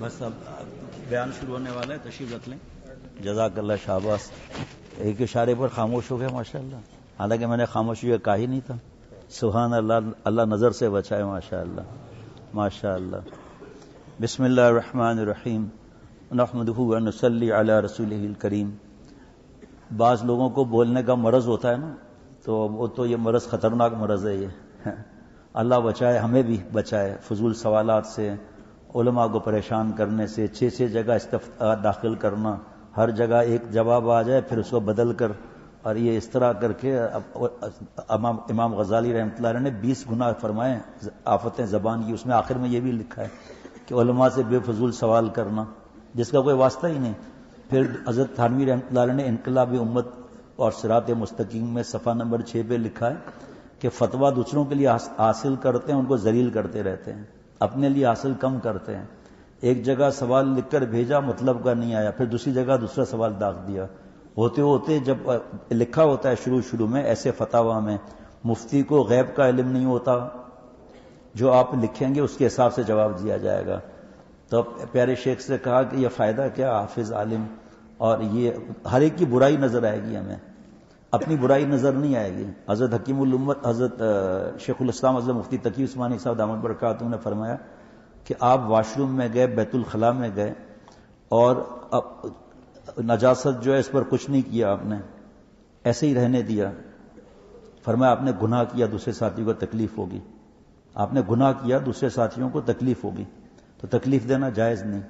بس اب بیان شروع ہونے والا ہے، تشریف رکھ لیں. جزاک اللہ، شاباش. ایک اشارے پر خاموش ہو گیا ماشاء اللہ، حالانکہ میں نے خاموشی کا کہا ہی نہیں تھا. سبحان اللہ، اللہ نظر سے بچائے. ماشاء اللہ ماشاء اللہ. بسم اللہ الرحمن الرحیم، نحمدہ و نصلی علی رسولہ الکریم. بعض لوگوں کو بولنے کا مرض ہوتا ہے نا، تو وہ تو یہ مرض خطرناک مرض ہے یہ. اللہ بچائے، ہمیں بھی بچائے فضول سوالات سے، علماء کو پریشان کرنے سے، 6 جگہ استفتاء داخل کرنا، ہر جگہ ایک جواب آ جائے پھر اس کو بدل کر، اور یہ اس طرح کر کے. امام غزالی رحمۃ اللہ علیہ نے 20 گناہ فرمائے آفتیں زبان کی، اس میں آخر میں یہ بھی لکھا ہے کہ علماء سے بے فضول سوال کرنا جس کا کوئی واسطہ ہی نہیں. پھر حضرت تھانوی رحمۃ اللہ علیہ نے انقلاب امت اور صراط مستقیم میں صفحہ نمبر 6 پہ لکھا ہے کہ فتویٰ دوسروں کے لیے حاصل کرتے ہیں، ان کو ذلیل کرتے رہتے ہیں، اپنے لیے حاصل کم کرتے ہیں. ایک جگہ سوال لکھ کر بھیجا، مطلب کا نہیں آیا، پھر دوسری جگہ دوسرا سوال داغ دیا. ہوتے ہوتے جب لکھا ہوتا ہے شروع میں ایسے فتاویٰ میں، مفتی کو غیب کا علم نہیں ہوتا، جو آپ لکھیں گے اس کے حساب سے جواب دیا جائے گا. تو پیارے شیخ سے کہا کہ یہ فائدہ کیا حافظ عالم، اور یہ ہر ایک کی برائی نظر آئے گی، ہمیں اپنی برائی نظر نہیں آئے گی. حضرت حکیم الامت حضرت شیخ الاسلام حضرت مفتی تقی عثمانی صاحب دامت برکاتہ نے فرمایا کہ آپ واش روم میں گئے، بیت الخلاء میں گئے، اور نجاست جو ہے اس پر کچھ نہیں کیا، آپ نے ایسے ہی رہنے دیا. فرمایا آپ نے گناہ کیا، دوسرے ساتھیوں کو تکلیف ہوگی. آپ نے گناہ کیا، دوسرے ساتھیوں کو تکلیف ہوگی، تو تکلیف دینا جائز نہیں.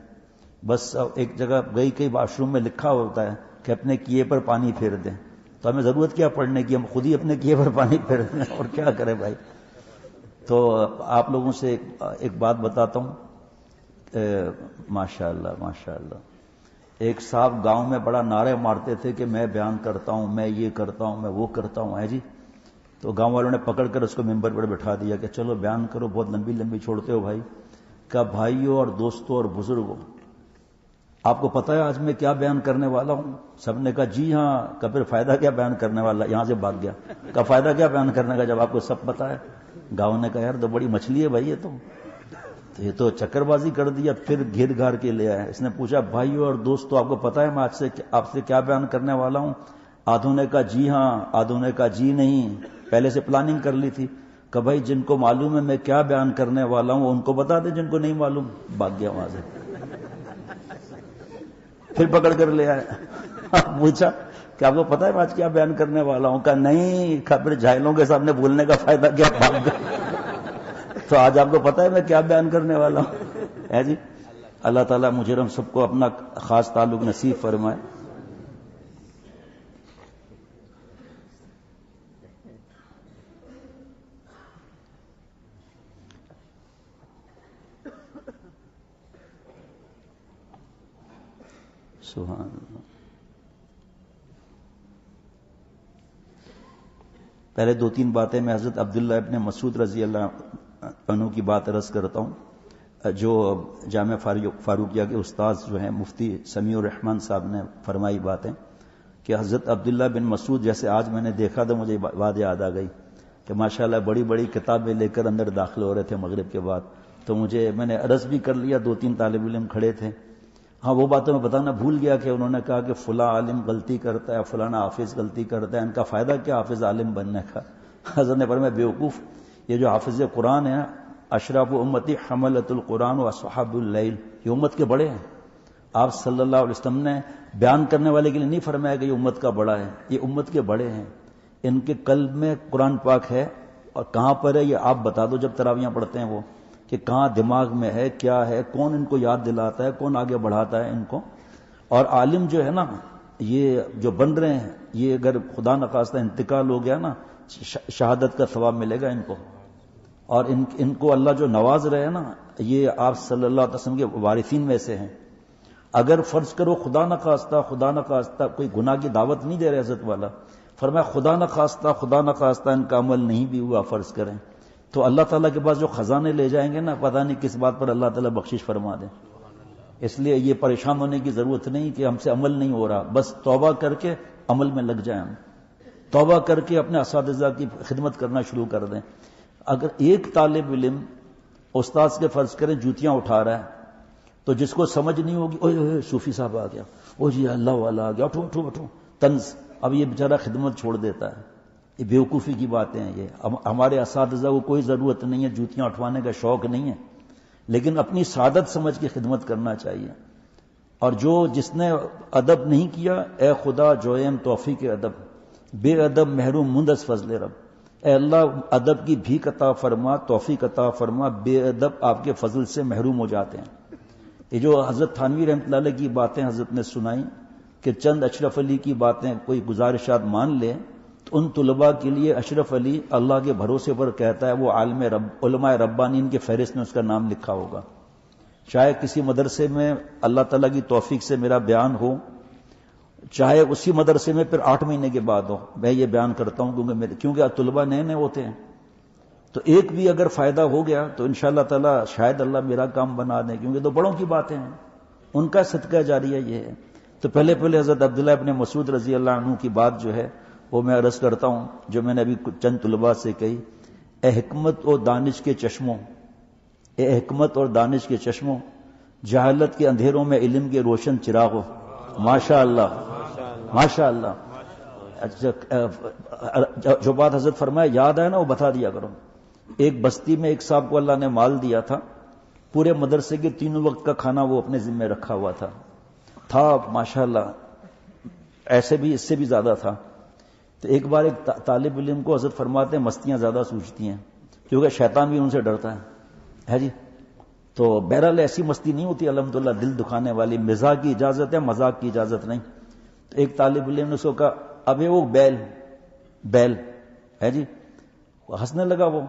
بس ایک جگہ گئی کئی واش روم میں لکھا ہوتا ہے کہ اپنے کیے پر پانی پھیر دیں، تو ہمیں ضرورت کیا پڑھنے کی، ہم خود ہی اپنے کیے پر پانی پھیر دیں اور کیا کریں بھائی. تو آپ لوگوں سے ایک بات بتاتا ہوں. ماشاء اللہ ماشاء اللہ. ایک صاحب گاؤں میں بڑا نعرے مارتے تھے کہ میں بیان کرتا ہوں، میں یہ کرتا ہوں، میں وہ کرتا ہوں، ہے جی. تو گاؤں والوں نے پکڑ کر اس کو ممبر پر بٹھا دیا کہ چلو بیان کرو، بہت لمبی لمبی چھوڑتے ہو بھائی. کہا بھائیوں اور دوستوں اور بزرگوں، آپ کو پتہ ہے آج میں کیا بیان کرنے والا ہوں؟ سب نے کہا جی ہاں. کہ پھر فائدہ کیا بیان کرنے والا، یہاں سے بھاگ گیا. کہ فائدہ کیا بیان کرنے کا جب آپ کو سب پتہ ہے. گاؤں نے کہا یار تو بڑی مچھلی ہے بھائی یہ تو یہ تو چکر بازی کر دیا. پھر گھیر گھار کے لے آیا. اس نے پوچھا بھائیو اور دوستو، آپ کو پتہ ہے میں آج سے آپ سے کیا بیان کرنے والا ہوں؟ آدھوں نے کہا جی ہاں، آدھوں نے کہا جی نہیں، پہلے سے پلاننگ کر لی تھی. کہ بھائی جن کو معلوم ہے میں کیا بیان کرنے والا ہوں ان کو بتا دیں، جن کو نہیں معلوم. بھاگ گیا وہاں سے. پھر پکڑ کر لے آیا. پوچھا کہ آپ کو پتہ ہے میں آج کیا بیان کرنے والا ہوں؟ کہا نہیں. کہا پھر جاہلوں کے سامنے بولنے کا فائدہ کیا؟ بھاگ گیا. تو آج آپ کو پتہ ہے میں کیا بیان کرنے والا ہوں، ہے جی. اللہ تعالیٰ مجھے ہم سب کو اپنا خاص تعلق نصیب فرمائے. سبحان اللہ. پہلے 2-3 باتیں میں حضرت عبداللہ ابن مسعود رضی اللہ عنہ کی بات عرض کرتا ہوں، جو جامعہ فاروقیہ کے استاذ جو ہیں مفتی سمیع الرحمن صاحب نے فرمائی باتیں کہ حضرت عبداللہ بن مسعود، جیسے آج میں نے دیکھا تو مجھے بات یاد آ گئی کہ ماشاءاللہ بڑی بڑی کتابیں لے کر اندر داخل ہو رہے تھے مغرب کے بعد. تو میں نے عرض بھی کر لیا، 2-3 طالب علم کھڑے تھے. ہاں وہ باتیں میں بتانا بھول گیا کہ انہوں نے کہا کہ فلاں عالم غلطی کرتا ہے، فلانا حافظ غلطی کرتا ہے، ان کا فائدہ کیا حافظ عالم بننے کا؟ حضرت نے فرمایا بیوقوف، یہ جو حافظ قرآن ہے، اشراف امتی حملۃ القرآن و اصحاب اللیل، یہ امت کے بڑے ہیں. آپ صلی اللہ علیہ وسلم نے بیان کرنے والے کے لیے نہیں فرمایا کہ یہ امت کا بڑا ہے، یہ امت کے بڑے ہیں. ان کے قلب میں قرآن پاک ہے، اور کہاں پر ہے یہ آپ بتا دو جب تراویحاں پڑھتے ہیں وہ، کہ کہاں دماغ میں ہے، کیا ہے، کون ان کو یاد دلاتا ہے، کون آگے بڑھاتا ہے ان کو. اور عالم جو ہے نا، یہ جو بن رہے ہیں، یہ اگر خدا نخواستہ انتقال ہو گیا نا، شہادت کا ثواب ملے گا ان کو. اور ان کو اللہ جو نواز رہے نا، یہ آپ صلی اللہ علیہ وسلم کے وارثین میں سے ہیں. اگر فرض کرو خدا نخواستہ کوئی گناہ کی دعوت نہیں دے رہے حضرت والا، فرمایا خدا نخواستہ ان کا عمل نہیں بھی ہوا فرض کریں، تو اللہ تعالیٰ کے پاس جو خزانے لے جائیں گے نا، پتہ نہیں کس بات پر اللہ تعالیٰ بخشش فرما دیں. اس لیے یہ پریشان ہونے کی ضرورت نہیں کہ ہم سے عمل نہیں ہو رہا، بس توبہ کر کے عمل میں لگ جائیں. ہم توبہ کر کے اپنے اساتذہ کی خدمت کرنا شروع کر دیں. اگر ایک طالب علم استاذ کے فرض کریں جوتیاں اٹھا رہا ہے، تو جس کو سمجھ نہیں ہوگی اوہ صوفی صاحب آ گیا، او جی اللہ والا آ گیا، اٹھو اٹھو اٹھو، طنز. اب یہ بیچارہ خدمت چھوڑ دیتا ہے. یہ بیوقوفی کی باتیں ہیں. یہ ہمارے اساتذہ کو کوئی ضرورت نہیں ہے جوتیاں اٹھوانے کا شوق نہیں ہے، لیکن اپنی سعادت سمجھ کے خدمت کرنا چاہیے. اور جس نے ادب نہیں کیا، اے خدا جویم توفیق ادب، بے ادب محروم مند از فضل رب. اے اللہ ادب کی بھیک عطا فرما، توفیق عطا فرما، بے ادب آپ کے فضل سے محروم ہو جاتے ہیں. یہ جو حضرت تھانوی رحمۃ اللہ علیہ کی باتیں حضرت نے سنائی کہ چند اشرف علی کی باتیں کوئی گزارشات مان لے، تو ان طلباء کے لیے اشرف علی اللہ کے بھروسے پر کہتا ہے وہ عالم علماء ربانین کے فہرست میں اس کا نام لکھا ہوگا. چاہے کسی مدرسے میں اللہ تعالیٰ کی توفیق سے میرا بیان ہو، چاہے اسی مدرسے میں پھر 8 مہینے کے بعد ہو، میں یہ بیان کرتا ہوں کیونکہ طلباء نئے نئے ہوتے ہیں. تو ایک بھی اگر فائدہ ہو گیا تو انشاءاللہ تعالیٰ شاید اللہ میرا کام بنا دیں، کیونکہ تو بڑوں کی باتیں ہیں، ان کا صدقہ جاریہ یہ ہے. تو پہلے حضرت عبداللہ ابن مسعود رضی اللہ عنہ کی بات جو ہے وہ میں عرض کرتا ہوں، جو میں نے ابھی چند طلباء سے کہی. اے حکمت اور دانش کے چشموں، اے حکمت اور دانش کے چشموں، جہالت کے اندھیروں میں علم کے روشن چراغ ہو. ماشاء اللہ ماشاء اللہ. جو بات حضرت فرمایا یاد ہے نا وہ بتا دیا کرو. ایک بستی میں ایک صاحب کو اللہ نے مال دیا تھا، پورے مدرسے کے 3 وقت کا کھانا وہ اپنے ذمہ رکھا ہوا تھا ماشاءاللہ، ایسے بھی اس سے بھی زیادہ تھا. تو ایک بار ایک طالب علم کو حضرت فرماتے ہیں مستیاں زیادہ سوچتی ہیں، کیونکہ شیطان بھی ان سے ڈرتا ہے جی. تو بہرحال ایسی مستی نہیں ہوتی الحمدللہ دل دکھانے والی، مزاح کی اجازت ہے، مذاق کی اجازت نہیں. تو ایک طالب علم نے اس کو کہا ابے وہ بیل ہے جی. ہنسنے لگا وہ،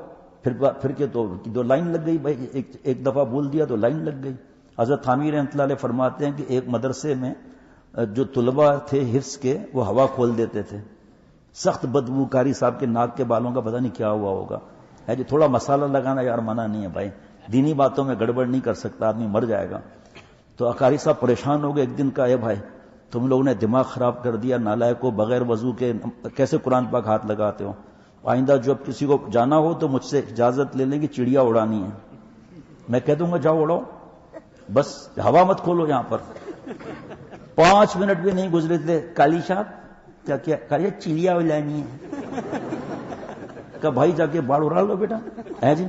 پھر کے تو لائن لگ گئی بھائی، ایک دفعہ بول دیا تو لائن لگ گئی. حضرت تھانوی رحمۃ اللہ علیہ فرماتے ہیں کہ ایک مدرسے میں جو طلباء تھے حفظ کے وہ ہوا کھول دیتے تھے. سخت بدبو، قاری صاحب کے ناک کے بالوں کا پتہ نہیں کیا ہوا ہوگا ہے جی. تھوڑا مسالہ لگانا یار منع نہیں ہے بھائی، دینی باتوں میں گڑبڑ نہیں کر سکتا آدمی، مر جائے گا. تو قاری صاحب پریشان ہو گئے. ایک دن کا اے بھائی تم لوگوں نے دماغ خراب کر دیا، نالائق کو بغیر وضو کے کیسے قرآن پاک ہاتھ لگاتے ہو؟ آئندہ جب کسی کو جانا ہو تو مجھ سے اجازت لے لیں کہ چڑیا اڑانی ہے. میں کہہ دوں گا جاؤ اڑاؤ، بس ہوا مت کھولو یہاں پر. 5 منٹ بھی نہیں گزرے تھے، کالی صاحب کیا چڑیا اڑانی ہے. کہ بھائی جا کے باڑ اڑا لو بیٹا ہے جی.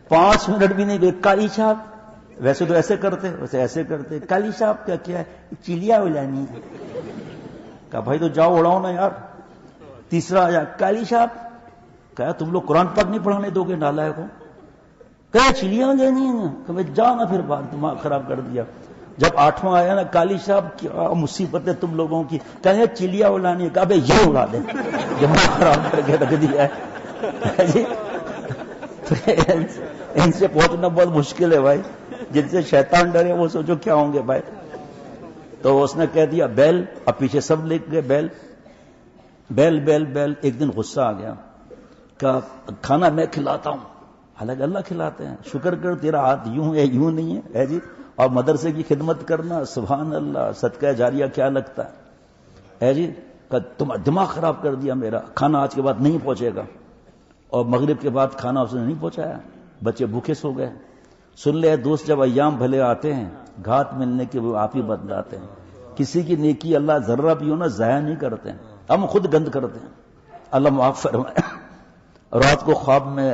5 منٹ بھی نہیں گئے، کالی صاحب ویسے تو ایسے کرتے، ویسے ایسے کرتے، کالی صاحب کیا ہے چڑیا اڑانی ہے. کہا بھائی تو جاؤ اڑاؤ نا یار. تیسرا آیا، کالی صاحب کہا تم لوگ قرآن پاک نہیں پڑھانے دو گے نالائق کو؟ کہا چڑیاں لینی ہیں. کہ بھائی جا نا پھر بات، دماغ خراب کر دیا. جب 8واں آیا نا، کالی صاحب کیا مصیبت ہے تم لوگوں کی، کہے چڑیا اڑانی ہے. کہا بھائی یہ اڑا دیں، دماغ خراب کر کے رکھ دیا ہے جی. ان سے پہنچنا بہت مشکل ہے بھائی، جن سے شیطان ڈرے وہ سوچو کیا ہوں گے بھائی. تو اس نے کہہ دیا بیل. اب پیچھے سب لکھ گئے بیل بیل بیل بیل. ایک دن غصہ آ گیا کہ کھانا میں کھلاتا ہوں، حالانکہ اللہ کھلاتے ہیں. شکر کر تیرا ہاتھ یوں ہے یوں نہیں ہے جی. اور مدرسے کی خدمت کرنا، سبحان اللہ، صدقہ جاریہ کیا لگتا ہے جی. کہ تم دماغ خراب کر دیا میرا، کھانا آج کے بعد نہیں پہنچے گا. اور مغرب کے بعد کھانا اس نے نہیں پہنچایا، بچے بھوکے سو گئے. سن لے دوست، جب ایام بھلے آتے ہیں گھات ملنے کے وہ آپ ہی بدلاتے ہیں. کسی کی نیکی اللہ ذرہ بھی ہو نا ضائع نہیں کرتے ہیں، ہم خود گند کرتے ہیں. اللہ معاف فرمائے. رات کو خواب میں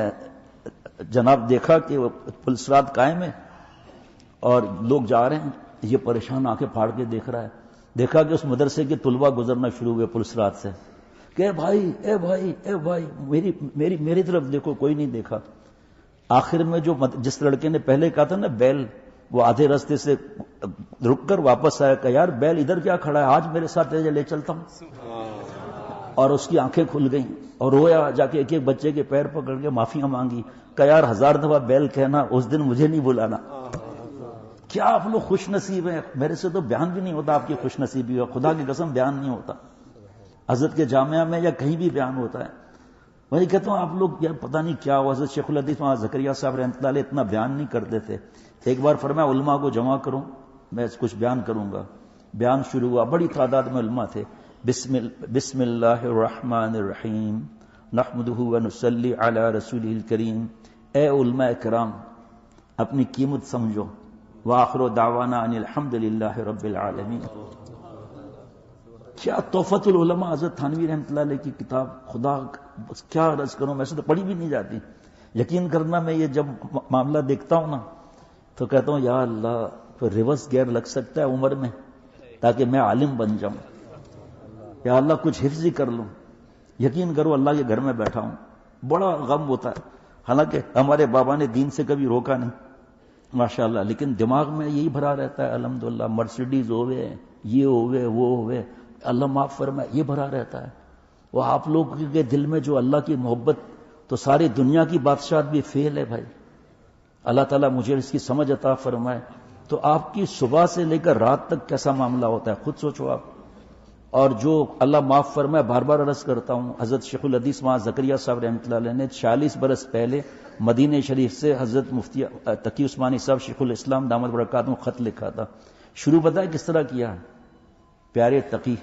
جناب دیکھا کہ وہ پولیس رات قائم ہے اور لوگ جا رہے ہیں. یہ پریشان آنکھیں پھاڑ کے دیکھ رہا ہے. دیکھا کہ اس مدرسے کے طلباء گزرنا شروع ہوئے پولیس رات سے کہ اے بھائی اے بھائی اے بھائی میری طرف دیکھو. کوئی نہیں دیکھا. آخر میں جس لڑکے نے پہلے کہا تھا نا بیل، وہ آدھے راستے سے رک کر واپس آیا کہ یار بیل ادھر کیا کھڑا ہے، آج میرے ساتھ لے چلتا ہوں. اور اس کی آنکھیں کھل گئیں اور رویا. جا کے ایک بچے کے پیر پکڑ کے معافیاں مانگی کہ یار 1000 دفعہ بیل کہنا، اس دن مجھے نہیں بلانا. کیا آپ لوگ خوش نصیب ہیں. میرے سے تو بیان بھی نہیں ہوتا آپ کی خوش نصیبی ہو، خدا کی قسم بیان نہیں ہوتا. حضرت کے جامعہ میں یا کہیں بھی بیان ہوتا ہے. میں کہتا ہوں آپ لوگ یار پتہ نہیں کیا ہوا. حضرت شیخ الحدیث زکریا صاحب رحمۃ اللہ علیہ اتنا بیان نہیں کرتے تھے. ایک بار فرمایا علماء کو جمع کروں، میں کچھ بیان کروں گا. بیان شروع ہوا، بڑی تعداد میں علماء تھے. بسم اللہ الرحمن الرحیم نحمدہ ونصلی علی رسولہ الکریم. اے علماء کرام، اپنی قیمت سمجھو. وآخر دعوانا ان الحمد للہ رب العالمین. کیا تحفۃ العلماء حضرت تھانوی رحمۃ اللہ علیہ کی کتاب، خدا کیا عرض کروں، ویسے تو پڑھی بھی نہیں جاتی. یقین کرنا میں یہ جب معاملہ دیکھتا ہوں نا تو کہتا ہوں یا اللہ کوئی ریورس گیئر لگ سکتا ہے عمر میں تاکہ میں عالم بن جاؤں. یا اللہ کچھ حفظ ہی کر لوں. یقین کرو اللہ کے گھر میں بیٹھا ہوں، بڑا غم ہوتا ہے. حالانکہ ہمارے بابا نے دین سے کبھی روکا نہیں ماشاءاللہ، لیکن دماغ میں یہی بھرا رہتا ہے الحمدللہ مرسیڈیز ہوئے، یہ ہوئے، وہ ہوئے، اللہ معاف فرمائے، یہ بھرا رہتا ہے. وہ آپ لوگ کے دل میں جو اللہ کی محبت، تو ساری دنیا کی بادشاہت بھی فیل ہے بھائی. اللہ تعالیٰ مجھے اس کی سمجھ عطا فرمائے. تو آپ کی صبح سے لے کر رات تک کیسا معاملہ ہوتا ہے خود سوچو آپ. اور جو اللہ معاف فرمائے، بار بار عرض کرتا ہوں، حضرت شیخ الحدیث وہاں زکریا صاحب رحمۃ اللہ علیہ نے 46 برس پہلے مدینہ شریف سے حضرت مفتی تقی عثمانی صاحب شیخ الاسلام دامت برکاتہم خط لکھا تھا. شروع پتہ ہے کس طرح کیا؟ پیارے تقی،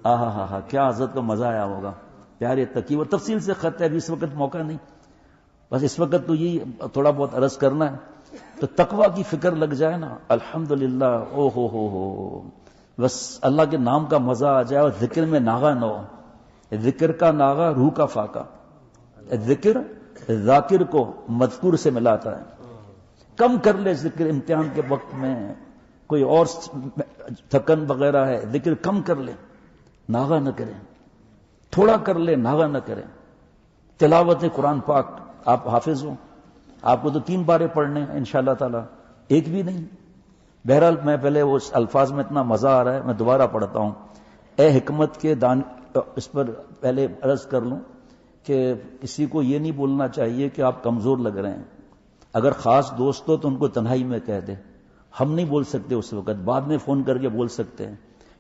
ہاں کیا حضرت کو مزہ آیا ہوگا. پیارے تقی، وہ تفصیل سے خط ہے، ابھی اس وقت موقع نہیں، بس اس وقت تو یہ تھوڑا بہت عرض کرنا ہے. تو تقوی کی فکر لگ جائے نا الحمدللہ، او ہو بس اللہ کے نام کا مزہ آ جائے. اور ذکر میں ناغہ نہ ہو، ذکر کا ناغہ روح کا فاقہ. ذکر ذاکر کو مذکور سے ملاتا ہے. کم کر لے ذکر امتحان کے وقت میں، کوئی اور تھکن وغیرہ ہے، ذکر کم کر لے، ناغہ نہ کریں. تھوڑا کر لے، ناغہ نہ کریں. تلاوت قرآن پاک، آپ حافظ ہو، آپ کو تو 3 بارے پڑھنے ہیں انشاءاللہ تعالی، ایک بھی نہیں. بہرحال میں پہلے اس الفاظ میں اتنا مزہ آ رہا ہے میں دوبارہ پڑھتا ہوں. اے حکمت کے دان، اس پر پہلے عرض کر لوں کہ کسی کو یہ نہیں بولنا چاہیے کہ آپ کمزور لگ رہے ہیں. اگر خاص دوست ہو تو ان کو تنہائی میں کہہ دے. ہم نہیں بول سکتے اس وقت، بعد میں فون کر کے بول سکتے ہیں.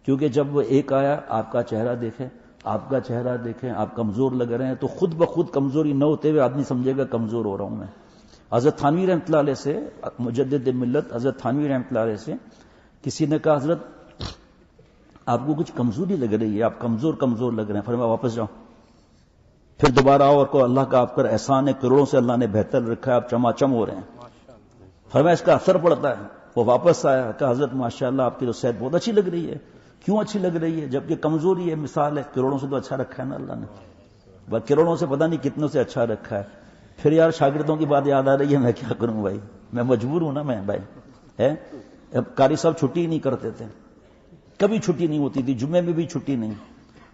کیونکہ جب وہ ایک آیا آپ کا چہرہ دیکھے، آپ کا چہرہ دیکھیں، آپ کمزور لگ رہے ہیں، تو خود بخود کمزوری نہ ہوتے ہوئے آدمی سمجھے گا کمزور ہو رہا ہوں میں. حضرت تھانوی رحمۃ اللہ علیہ سے، مجدد ملت حضرت تھانوی رحمۃ اللہ علیہ سے کسی نے کہا حضرت آپ کو کچھ کمزوری لگ رہی ہے، آپ کمزور لگ رہے ہیں. فرمایا واپس جاؤ، پھر دوبارہ آؤ اور کو اللہ کا آپ پر احسان ہے، کروڑوں سے اللہ نے بہتر رکھا ہے، آپ چماچم ہو رہے ہیں. فرمایا اس کا اثر پڑتا ہے. وہ واپس آیا، کہا حضرت ماشاءاللہ آپ کی تو صحت بہت اچھی لگ رہی ہے. کیوں اچھی لگ رہی ہے؟ جبکہ کمزوری ہے، مثال ہے، کروڑوں سے تو اچھا رکھا ہے نا اللہ نے، کروڑوں سے پتہ نہیں کتنوں سے اچھا رکھا ہے. پھر یار شاگردوں کی بات یاد آ رہی ہے، میں کیا کروں بھائی، میں مجبور ہوں نا میں بھائی. ہے قاری صاحب چھٹی نہیں کرتے تھے، کبھی چھٹی نہیں ہوتی تھی، جمعے میں بھی چھٹی نہیں.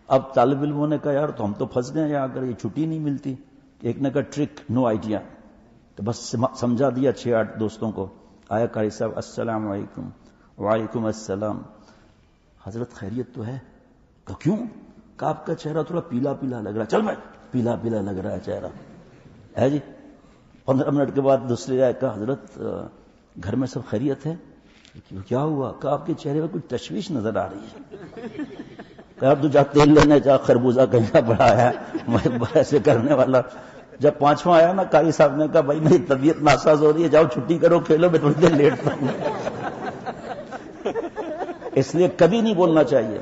اب طالب علموں نے کہا یار تو ہم تو پھنس گئے یہاں کر، یہ چھٹی نہیں ملتی. ایک نے کہا ٹرک، نو آئیڈیا، تو بس سمجھا دیا 6-8 دوستوں کو. آیا قاری صاحب السلام علیکم. وعلیکم السلام. حضرت خیریت تو ہے؟ کہ کیوں؟ کہ آپ کا چہرہ تھوڑا پیلا پیلا لگ رہا ہے. چل میں پیلا پیلا لگ رہا ہے چہرہ ہے جی. 15 منٹ کے بعد دوسری آئے، کہا حضرت گھر میں سب خیریت ہے؟ کیا ہوا؟ کہ آپ کے چہرے میں کچھ تشویش نظر آ رہی ہے. کہ اب تو جا تیل لینے جا، خربوزہ کہیں بڑا ہے میں ایسے کرنے والا. جب 5واں آیا نا قاری صاحب نے کہا بھائی میری طبیعت ناساز ہو رہی ہے، جاؤ چھٹی کرو، کھیلو، میں تھوڑی دیر لیٹتا ہوں. اس لیے کبھی نہیں بولنا چاہیے.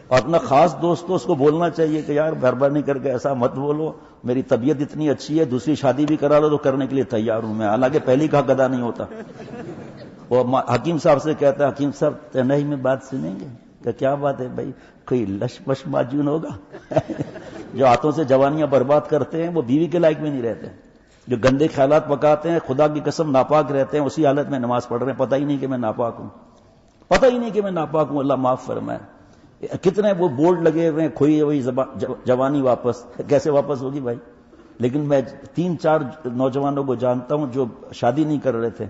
اور اپنا خاص دوست تو اس کو بولنا چاہیے کہ یار مہربانی کر کے ایسا مت بولو، میری طبیعت اتنی اچھی ہے، دوسری شادی بھی کرا لو تو کرنے کے لیے تیار ہوں میں. حالانکہ پہلی کا گدا نہیں ہوتا. وہ حکیم صاحب سے کہتا ہے حکیم صاحب تنہائی میں بات سنیں گے؟ کہ کیا بات ہے بھائی؟ کوئی لش پش ماجون ہوگا؟ جو ہاتھوں سے جوانیاں برباد کرتے ہیں وہ بیوی کے لائق میں نہیں رہتے. جو گندے خیالات پکاتے ہیں خدا کی قسم ناپاک رہتے ہیں، اسی حالت میں نماز پڑھ رہے ہیں، پتہ ہی نہیں کہ میں ناپاک ہوں، پتہ ہی نہیں کہ میں ناپاک ہوں. اللہ معاف فرمائے. کتنے وہ بورڈ لگے ہوئے ہیں، کھوئی ہوئی جوانی واپس، کیسے واپس ہوگی بھائی؟ لیکن میں 3-4 نوجوانوں کو جانتا ہوں جو شادی نہیں کر رہے تھے.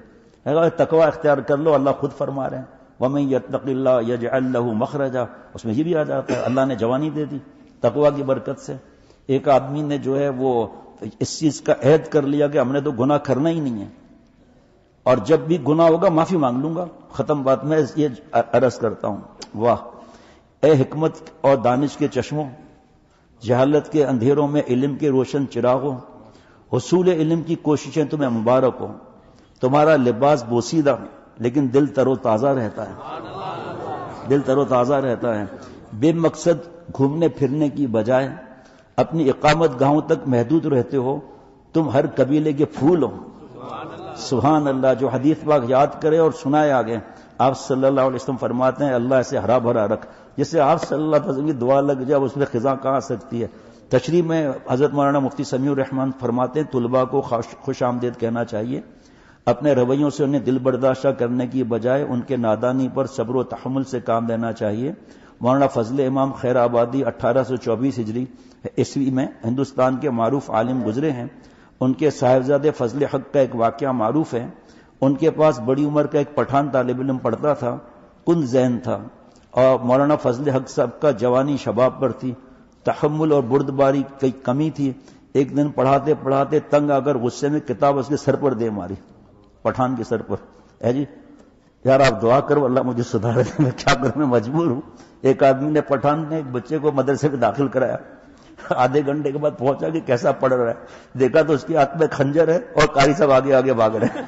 تقوی اختیار کر لو، اللہ خود فرما رہے ہیں وَمَن يَتَّقِ اللَّهَ يَجْعَل لَّهُ مَخْرَجًا. اس میں یہ بھی آ جاتا ہے اللہ نے جوانی دے دی تقوی کی برکت سے. ایک آدمی نے جو ہے وہ اس چیز کا عہد کر لیا کہ ہم نے تو گناہ کرنا ہی نہیں ہے، اور جب بھی گناہ ہوگا معافی مانگ لوں گا. ختم بات. میں یہ عرض کرتا ہوں، واہ اے حکمت اور دانش کے چشموں، جہالت کے اندھیروں میں علم کے روشن چراغوں، حصول علم کی کوششیں تمہیں مبارک ہو. تمہارا لباس بوسیدہ لیکن دل تر و تازہ رہتا ہے، دل تر و تازہ رہتا ہے. بے مقصد گھومنے پھرنے کی بجائے اپنی اقامت گاہوں تک محدود رہتے ہو. تم ہر قبیلے کے پھول ہو، سبحان اللہ. جو حدیث پاک یاد کرے اور سنائے آگے. آپ صلی اللہ علیہ وسلم فرماتے ہیں اللہ اسے ہرا بھرا رکھ. جسے آپ صلی اللہ علیہ وسلم کی دعا لگ جائے اس میں خزاں کہاں آ سکتی ہے. تشریح میں حضرت مولانا مفتی سمیع الرحمان فرماتے ہیں طلباء کو خوش آمدید کہنا چاہیے. اپنے رویوں سے انہیں دل برداشتہ کرنے کی بجائے ان کے نادانی پر صبر و تحمل سے کام لینا چاہیے. مولانا فضل امام خیر آبادی 1824 ہجری عیسوی میں ہندوستان کے معروف عالم گزرے ہیں. ان کے صاحبزادے فضل حق کا ایک واقعہ معروف ہے. ان کے پاس بڑی عمر کا ایک پٹھان طالب علم پڑھتا تھا. کن ذہن تھا اور مولانا فضل حق صاحب کا جوانی شباب پر تھی. تحمل اور بردباری کی کمی تھی. ایک دن پڑھاتے پڑھاتے تنگ آ کر غصے میں کتاب اس کے سر پر دے ماری. پٹھان کے سر پر. اے جی یار آپ دعا کرو اللہ مجھے سدھارے. میں کیا کروں میں مجبور ہوں. ایک آدمی نے پٹھان نے ایک بچے کو مدرسے میں داخل کرایا. آدھے گھنٹے کے بعد پہنچا کہ کیسا پڑھ رہا ہے. دیکھا تو اس کے ہاتھ میں خنجر ہے اور قاری صاحب آگے آگے بھاگ رہے ہیں.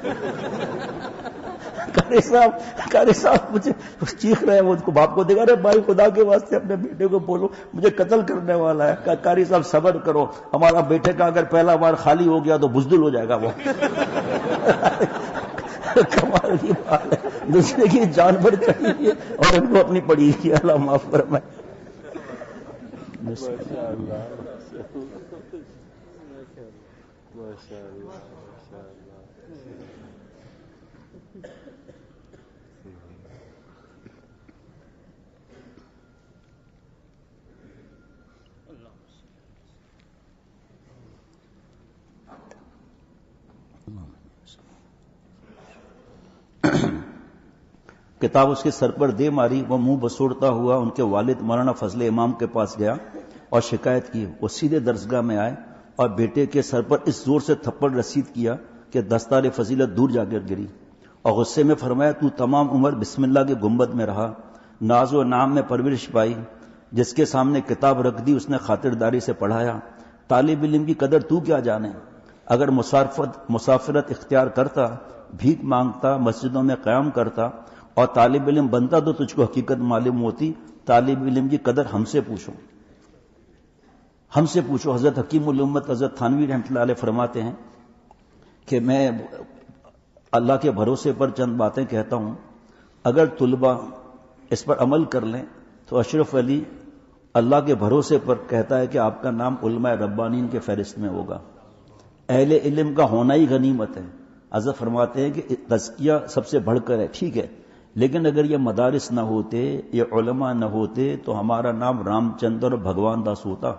قاری صاحب مجھے چیخ رہے ہیں. وہ باپ کو دیکھا رہے بھائی خدا کے واسطے اپنے بیٹے کو بولو مجھے قتل کرنے والا ہے. قاری صاحب صبر کرو ہمارا بیٹے کا اگر پہلا بار خالی ہو گیا تو بزدل ہو جائے گا وہ. کمال کی بات ہے. دوسرے کی جان بھر چڑھی ہے اور ان کو اپنی پڑی ہے. اللہ معاف فرمائے. کتاب اس کے سر پر دے ماری. وہ منہ بسوڑتا ہوا ان کے والد مولانا فضل امام کے پاس گیا اور شکایت کی. وہ سیدھے درسگاہ میں آئے اور بیٹے کے سر پر اس زور سے تھپڑ رسید کیا کہ دستار فضیلت دور جا کر گری اور غصے میں فرمایا تو تمام عمر بسم اللہ کے گنبد میں رہا, ناز و نام میں پرورش پائی. جس کے سامنے کتاب رکھ دی اس نے خاطرداری سے پڑھایا. طالب علم کی قدر تو کیا جانے. اگر مسافرت اختیار کرتا, بھیک مانگتا, مسجدوں میں قیام کرتا اور طالب علم بنتا تو تجھ کو حقیقت معلوم ہوتی. طالب علم کی قدر ہم سے پوچھو, ہم سے پوچھو. حضرت حکیم الامت حضرت تھانوی رحمۃ اللہ علیہ فرماتے ہیں کہ میں اللہ کے بھروسے پر چند باتیں کہتا ہوں. اگر طلباء اس پر عمل کر لیں تو اشرف علی اللہ کے بھروسے پر کہتا ہے کہ آپ کا نام علماء ربانین کے فہرست میں ہوگا. اہل علم کا ہونا ہی غنیمت ہے. حضرت فرماتے ہیں کہ تزکیہ سب سے بڑھ کر ہے, ٹھیک ہے, لیکن اگر یہ مدارس نہ ہوتے, یہ علماء نہ ہوتے تو ہمارا نام رام چندر اور بھگوان داس ہوتا.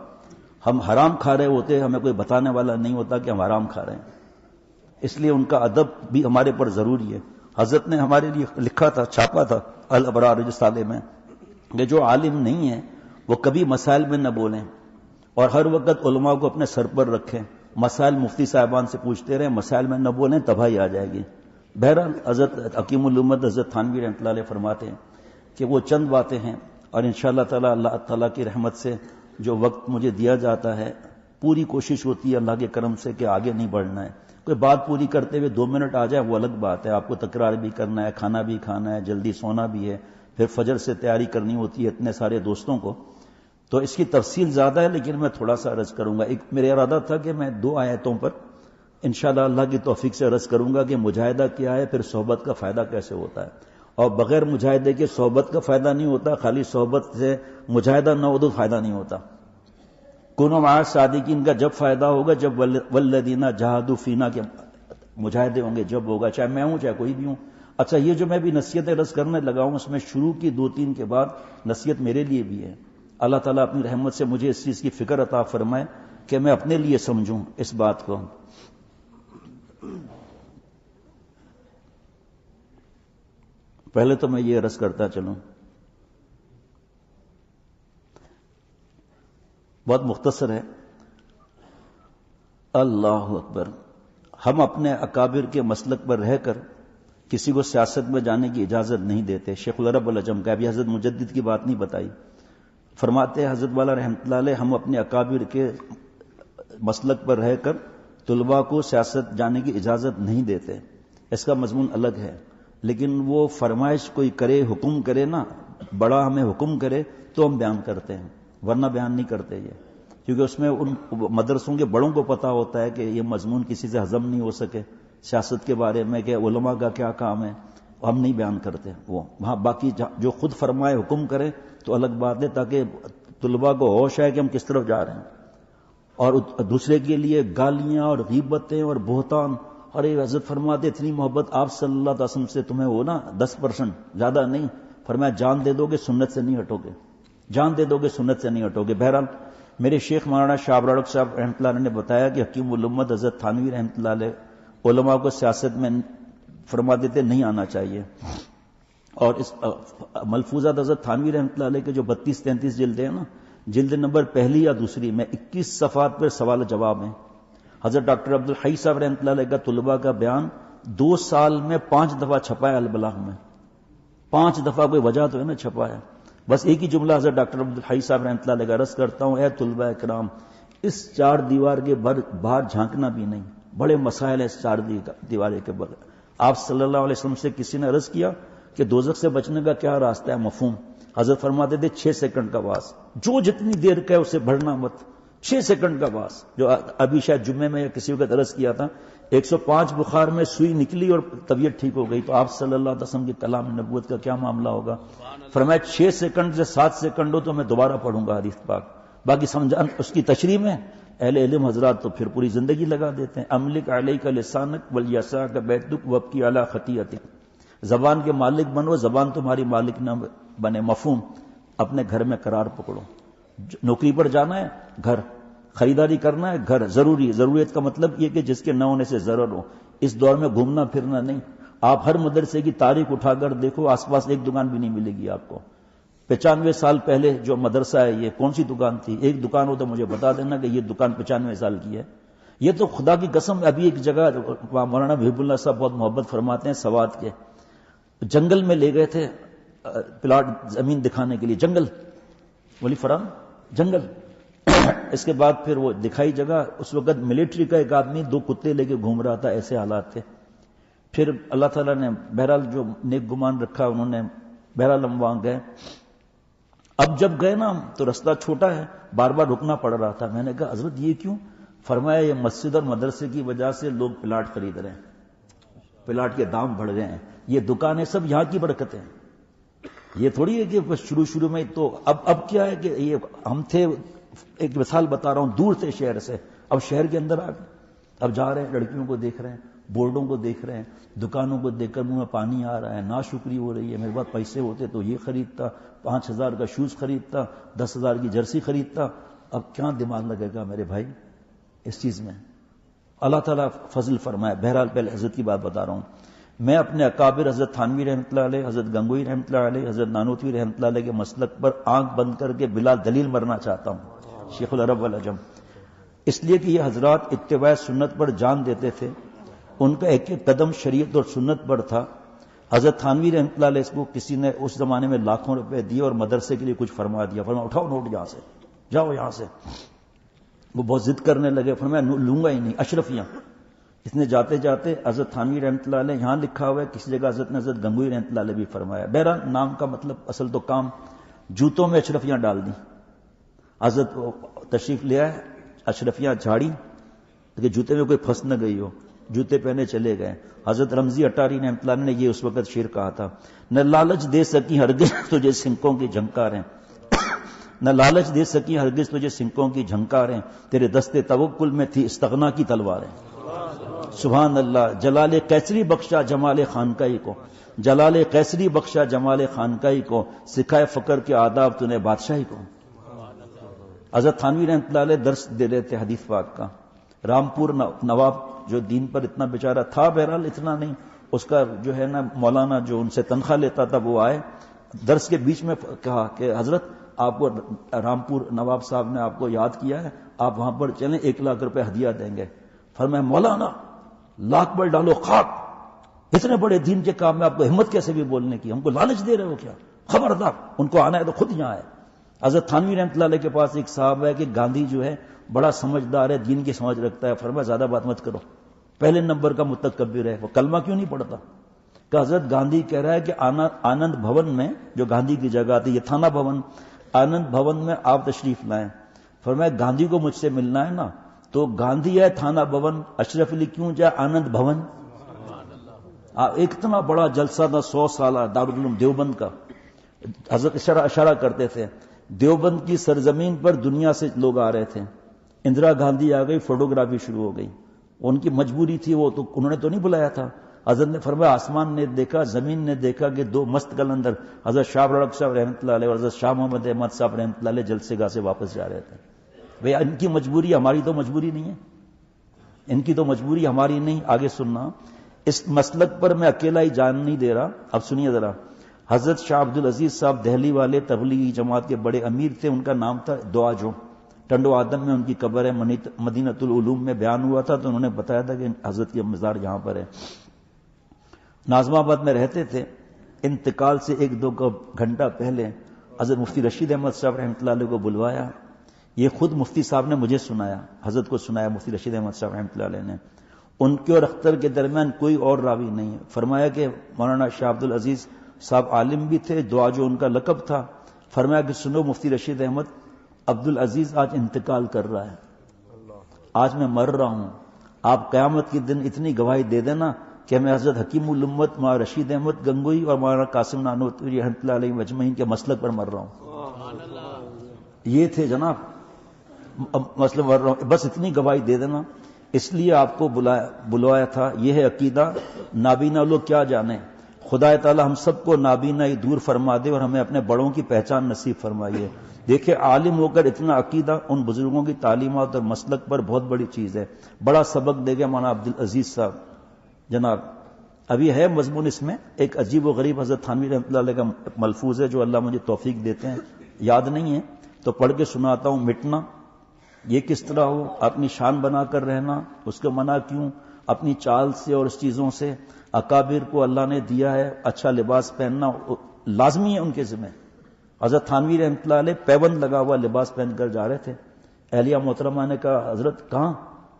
ہم حرام کھا رہے ہوتے, ہمیں کوئی بتانے والا نہیں ہوتا کہ ہم حرام کھا رہے ہیں. اس لیے ان کا ادب بھی ہمارے پر ضروری ہے. حضرت نے ہمارے لیے لکھا تھا, چھاپا تھا الابرار رسالے میں کہ جو عالم نہیں ہے وہ کبھی مسائل میں نہ بولیں اور ہر وقت علماء کو اپنے سر پر رکھیں. مسائل مفتی صاحبان سے پوچھتے رہیں, مسائل میں نہ بولیں, تباہی آ جائے گی. بہرحال حضرت حکیم الامت حضرت تھانوی رحمۃ اللہ علیہ فرماتے ہیں کہ وہ چند باتیں ہیں اور انشاءاللہ تعالی اللہ تعالیٰ کی رحمت سے جو وقت مجھے دیا جاتا ہے پوری کوشش ہوتی ہے اللہ کے کرم سے کہ آگے نہیں بڑھنا ہے. کوئی بات پوری کرتے ہوئے 2 منٹ آ جائے وہ الگ بات ہے. آپ کو تکرار بھی کرنا ہے, کھانا بھی کھانا ہے, جلدی سونا بھی ہے, پھر فجر سے تیاری کرنی ہوتی ہے اتنے سارے دوستوں کو. تو اس کی تفصیل زیادہ ہے لیکن میں تھوڑا سا عرض کروں گا. ایک میرا ارادہ تھا کہ میں 2 آیتوں پر انشاءاللہ اللہ کی توفیق سے عرض کروں گا کہ مجاہدہ کیا ہے, پھر صحبت کا فائدہ کیسے ہوتا ہے. اور بغیر مجاہدے کے صحبت کا فائدہ نہیں ہوتا, خالی صحبت سے مجاہدہ نہ ہو تو فائدہ نہیں ہوتا. کونوا مع الصادقین کا جب فائدہ ہوگا جب والذین جاہدوا فینا کے مجاہدے ہوں گے, جب ہوگا, چاہے میں ہوں چاہے کوئی بھی ہوں. اچھا یہ جو میں بھی نصیحت عرض کرنے لگا ہوں اس میں شروع کی 2-3 کے بعد نصیحت میرے لیے بھی ہے. اللہ تعالیٰ اپنی رحمت سے مجھے اس چیز کی فکر عطا فرمائے کہ میں اپنے لیے سمجھوں اس بات کو. پہلے تو میں یہ عرض کرتا چلوں, بہت مختصر ہے. اللہ اکبر. ہم اپنے اکابر کے مسلک پر رہ کر کسی کو سیاست میں جانے کی اجازت نہیں دیتے. شیخ العرب العجم کا, ابھی حضرت مجدد کی بات نہیں بتائی, فرماتے ہیں حضرت والا رحمۃ اللہ علیہ ہم اپنے اکابر کے مسلک پر رہ کر طلباء کو سیاست جانے کی اجازت نہیں دیتے. اس کا مضمون الگ ہے, لیکن وہ فرمائش کوئی کرے, حکم کرے نا, بڑا ہمیں حکم کرے تو ہم بیان کرتے ہیں, ورنہ بیان نہیں کرتے یہ, کیونکہ اس میں ان مدرسوں کے بڑوں کو پتا ہوتا ہے کہ یہ مضمون کسی سے ہضم نہیں ہو سکے, سیاست کے بارے میں کہ علماء کا کیا کام ہے، ہم نہیں بیان کرتے وہ. وہاں باقی جو خود فرمائے حکم کرے تو الگ بات ہے، تاکہ طلباء کو ہوش ہے کہ ہم کس طرف جا رہے ہیں. اور دوسرے کے لیے گالیاں اور غیبتیں اور بہتان. ارے حضرت فرماتے اتنی محبت آپ صلی اللہ علیہ وسلم سے تمہیں ہو نا 10%، زیادہ نہیں. فرمایا جان دے دو گے سنت سے نہیں ہٹو گے، جان دے دو گے سنت سے نہیں ہٹو گے. بہرحال میرے شیخ مولانا شاہ ابرارق صاحب رحمۃ اللہ علیہ نے بتایا کہ حکیم الامت حضرت تھانوی رحمۃ اللہ علیہ علماء کو سیاست میں فرما دیتے نہیں آنا چاہیے. اور اس ملفوظات حضرت تھانوی رحمۃ اللہ علیہ کے جو 32-33 جلدیں ہیں نا، جلد نمبر پہلی یا دوسری میں 21 صفحات پر سوال جواب ہیں. حضرت ڈاکٹر عبدالحی صاحب رحمۃ اللہ علیہ کا طلباء کا بیان 2 سال میں 5 دفعہ چھپا ہے البلاغ میں. 5 دفعہ کوئی وجہ تو ہے نا چھپا ہے. بس ایک ہی جملہ حضرت ڈاکٹر عبدالحی صاحب رحمۃ اللہ علیہ کا عرض کرتا ہوں، اے طلباء کرام، اس 4 دیوار کے باہر جھانکنا بھی نہیں. بڑے مسائل ہیں اس 4 دیوار کے باہر. آپ صلی اللہ علیہ وسلم سے کسی نے عرض کیا کہ دوزخ سے بچنے کا کیا راستہ ہے؟ مفہوم. حضرت فرماتے تھے 6 سیکنڈ کا واس، جو جتنی دیر کا ہے اسے بڑھنا مت. 6 سیکنڈ کا واس. جو ابھی شاید جمعے میں یا کسی وقت عرض کیا تھا، 105 بخار میں سوئی نکلی اور طبیعت ٹھیک ہو گئی. تو آپ صلی اللہ علیہ وسلم کے کلام نبوت کا کیا معاملہ ہوگا؟ فرمایا 6 سیکنڈ سے 7 سیکنڈ ہو تو میں دوبارہ پڑھوں گا حدیث پاک. باقی سمجھا اس کی تشریح میں اہل علم حضرات تو پھر پوری زندگی لگا دیتے ہیں. املک علیک لسانک ولیسعک بیتک وابکی علی خطیئتک. زبان کے مالک بنو، زبان تمہاری مالک نہ بنے. مفہوم. اپنے گھر میں قرار پکڑو. نوکری پر جانا ہے گھر، خریداری کرنا ہے گھر. ضروریت کا مطلب یہ کہ جس کے نہ ہونے سے ضرر ہو. اس دور میں گھومنا پھرنا نہیں. آپ ہر مدرسے کی تاریخ اٹھا کر دیکھو، آس پاس ایک دکان بھی نہیں ملے گی آپ کو. 95 سال پہلے جو مدرسہ ہے یہ کون سی دکان تھی؟ ایک دکان ہو تو مجھے بتا دینا کہ یہ دکان 95 سال کی ہے. یہ تو خدا کی قسم. ابھی ایک جگہ مولانا حبیب اللہ صاحب بہت محبت فرماتے ہیں سوات کے، جنگل میں لے گئے تھے پلاٹ زمین دکھانے کے لیے. جنگل ولی فرام جنگل. اس کے بعد پھر وہ دکھائی جگہ. اس وقت ملٹری کا ایک آدمی 2 کتے لے کے گھوم رہا تھا. ایسے حالات تھے. پھر اللہ تعالیٰ نے بہرحال جو نیک گمان رکھا انہوں نے، بہرحال ہم وہاں گئے. اب جب گئے نا تو رستہ چھوٹا ہے، بار بار رکنا پڑ رہا تھا. میں نے کہا حضرت یہ کیوں؟ فرمایا یہ مسجد اور مدرسے کی وجہ سے لوگ پلاٹ خرید رہے ہیں، پلاٹ کے دام بڑھ گئے ہیں. یہ دکانیں سب یہاں کی برکتیں. یہ تھوڑی ہے کہ شروع میں تو اب کیا ہے کہ یہ ہم تھے، ایک مثال بتا رہا ہوں، دور تھے شہر سے، اب شہر کے اندر آ گئے. اب جا رہے ہیں، لڑکیوں کو دیکھ رہے ہیں، بورڈوں کو دیکھ رہے ہیں، دکانوں کو دیکھ کر منہ میں پانی آ رہا ہے. ناشکری ہو رہی ہے. میرے پاس پیسے ہوتے تو یہ خریدتا، 5000 کا شوز خریدتا، 10,000 کی جرسی خریدتا. اب کیا دماغ لگے گا میرے بھائی اس چیز میں؟ اللہ تعالیٰ فضل فرمائے. بہرحال پہلے حضرت کی بات بتا رہا ہوں. میں اپنے اکابر حضرت تھانوی رحمۃ اللہ علیہ، حضرت گنگوئی رحمۃ اللہ علیہ، حضرت نانوتوی رحمۃ اللہ علیہ کے مسلک پر آنکھ بند کر کے بلا دلیل مرنا چاہتا ہوں. شیخ العرب والعجم. اس لیے کہ یہ حضرات اتباع سنت پر جان دیتے تھے. ان کا ایک ایک قدم شریعت اور سنت پر تھا. حضرت تھانوی رحمۃ اللہ علیہ کو کسی نے اس زمانے میں لاکھوں روپے دیے اور مدرسے کے لیے کچھ فرما دیا. فرمایا اٹھاؤ نوٹ یہاں سے، جاؤ یہاں سے. وہ بہت ضد کرنے لگے. فرمایا لوں گا ہی نہیں، اشرفیاں. اس نے جاتے جاتے حضرت تھانوی رحمۃ اللہ علیہ یہاں لکھا ہوا ہے، کسی جگہ حضرت نے حضرت گنگوئی رحمۃ اللہ علیہ بھی فرمایا. بہرحال نام کا مطلب اصل تو کام. جوتوں میں اشرفیاں ڈال دی. حضرت تشریف لے آئے، اشرفیاں جھاڑی کہ جوتے میں کوئی پھنس نہ گئی ہو. جوتے پہنے چلے گئے. حضرت رمزی اٹاری رحمۃ اللہ نے یہ اس وقت شعر کہا تھا، نہ لالچ دے سکی ہرگز تجھے سنکوں کی جھنکاریں، نہ لالچ دے سکی ہرگز تجھے سنکوں کی جھنکاریں، تیرے دستے توکل میں تھی استغنا کی تلواریں. سبحان اللہ. جلال قیصری بخشا جمال خانقاہی کو، جلال قیصری بخشا جمال خانقاہی کو، سکھائے فقر کے آداب تو نے بادشاہی کو. حضرت تھانوی رحمۃ اللہ علیہ درس دے رہے تھے حدیث پاک کا. رامپور نواب جو دین پر اتنا بیچارہ تھا، بہرحال اتنا نہیں، اس کا جو ہے نا مولانا جو ان سے تنخواہ لیتا تھا وہ آئے. درس کے بیچ میں کہا کہ حضرت آپ کو رامپور نواب صاحب نے آپ کو یاد کیا ہے، آپ وہاں پر چلیں، 1 لاکھ روپے ہدیہ دیں گے. فرمایا مولانا لاکھ بل ڈالو خاک، اتنے بڑے دین کے کام میں آپ کو ہمت کیسے بھی بولنے کی؟ ہم کو لالچ دے رہے ہو کیا؟ خبردار. ان کو آنا ہے تو خود یہاں آئے. حضرت تھانوی رحمۃ اللہ علیہ کے پاس ایک صاحب ہے کہ گاندھی جو ہے بڑا سمجھدار ہے، دین کی سمجھ رکھتا ہے. فرمایا زیادہ بات مت کرو، پہلے نمبر کا متکبر ہے، وہ کلمہ کیوں نہیں پڑھتا؟ کہ حضرت گاندھی کہہ رہا ہے کہ آنند بھون میں، جو گاندھی کی جگہ تھی، یہ تھانہ بھون، آنند بھون میں آپ تشریف لائیں. فرمایا گاندھی کو مجھ سے ملنا ہے نا، تو گاندھی ہے تھانہ بھون، اشرف علی کیوں جائے آنند بھون؟ ایک اتنا بڑا جلسہ تھا 100 سالہ دارالعلوم دیوبند کا. حضرت اشارہ کرتے تھے دیوبند کی سرزمین پر دنیا سے لوگ آ رہے تھے. اندرا گاندھی آ گئی, فوٹوگرافی شروع ہو گئی. ان کی مجبوری تھی, وہ تو انہوں نے تو نہیں بلایا تھا. حضرت نے فرمایا آسمان نے دیکھا, زمین نے دیکھا کہ دو مست قلندر حضرت شاہ رڑک صاحب رحمۃ اللہ علیہ اور حضرت شاہ محمد احمد صاحب رحمۃ اللہ علیہ جلسے گاہ سے واپس جا رہے تھے. بھئی ان کی مجبوری, ہماری تو مجبوری نہیں ہے, ان کی تو مجبوری ہماری نہیں. آگے سننا, اس مسلک پر میں اکیلا ہی جان نہیں دے رہا. اب سنیے ذرا, حضرت شاہ عبد العزیز صاحب دہلی والے تبلیغی جماعت کے بڑے امیر تھے. ان کا نام تھا دعاجو. ٹنڈو آدم میں ان کی قبر ہے. مدینۃ العلوم میں بیان ہوا تھا تو انہوں نے بتایا تھا کہ حضرت کی مزار یہاں پر ہے. ناظم آباد میں رہتے تھے. انتقال سے 1-2 گھنٹہ پہلے حضرت مفتی رشید احمد صاحب رحمۃ اللہ علیہ کو بلوایا. یہ خود مفتی صاحب نے مجھے سنایا, حضرت کو سنایا مفتی رشید احمد صاحب رحمۃ اللہ علیہ نے. ان کے اور اختر کے درمیان کوئی اور راوی نہیں ہے. فرمایا کہ مولانا شاہ عبد العزیز صاحب عالم بھی تھے, دعا جو ان کا لقب تھا. فرمایا کہ سنو مفتی رشید احمد, عبد العزیز آج انتقال کر رہا ہے, آج میں مر رہا ہوں. آپ قیامت کے دن اتنی گواہی دے دینا کہ میں حضرت حکیم الامت مولانا رشید احمد گنگوئی اور مولانا قاسم نانوتوی رحمۃ اللہ علیہ مجمعین کے مسلک پر مر رہا ہوں. یہ تھے جناب مسئلہ, مر رہا ہوں, بس اتنی گواہی دے دینا. اس لیے آپ کو بلوایا تھا. یہ ہے عقیدہ. نابینا لوگ کیا جانے. خدا تعالی ہم سب کو نابینا ہی دور فرما دے اور ہمیں اپنے بڑوں کی پہچان نصیب فرمائیے. دیکھیں عالم ہو کر اتنا عقیدہ, ان بزرگوں کی تعلیمات اور مسلک پر بہت بڑی چیز ہے. بڑا سبق دے گا مولانا عبد العزیز صاحب جناب. ابھی ہے مضمون اس میں, ایک عجیب و غریب حضرت تھانوی رحمۃ اللہ علیہ کا ملفوظ ہے جو اللہ مجھے توفیق دیتے ہیں, یاد نہیں ہے تو پڑھ کے سناتا ہوں. مٹنا یہ کس طرح ہو, اپنی شان بنا کر رہنا, اس کو منع کیوں, اپنی چال سے اور اس چیزوں سے. اکابر کو اللہ نے دیا ہے اچھا لباس پہننا, لازمی ہے ان کے ذمہ. حضرت تھانوی رحمۃ اللہ علیہ پیوند لگا ہوا لباس پہن کر جا رہے تھے. اہلیہ محترمہ نے کہا حضرت کہاں؟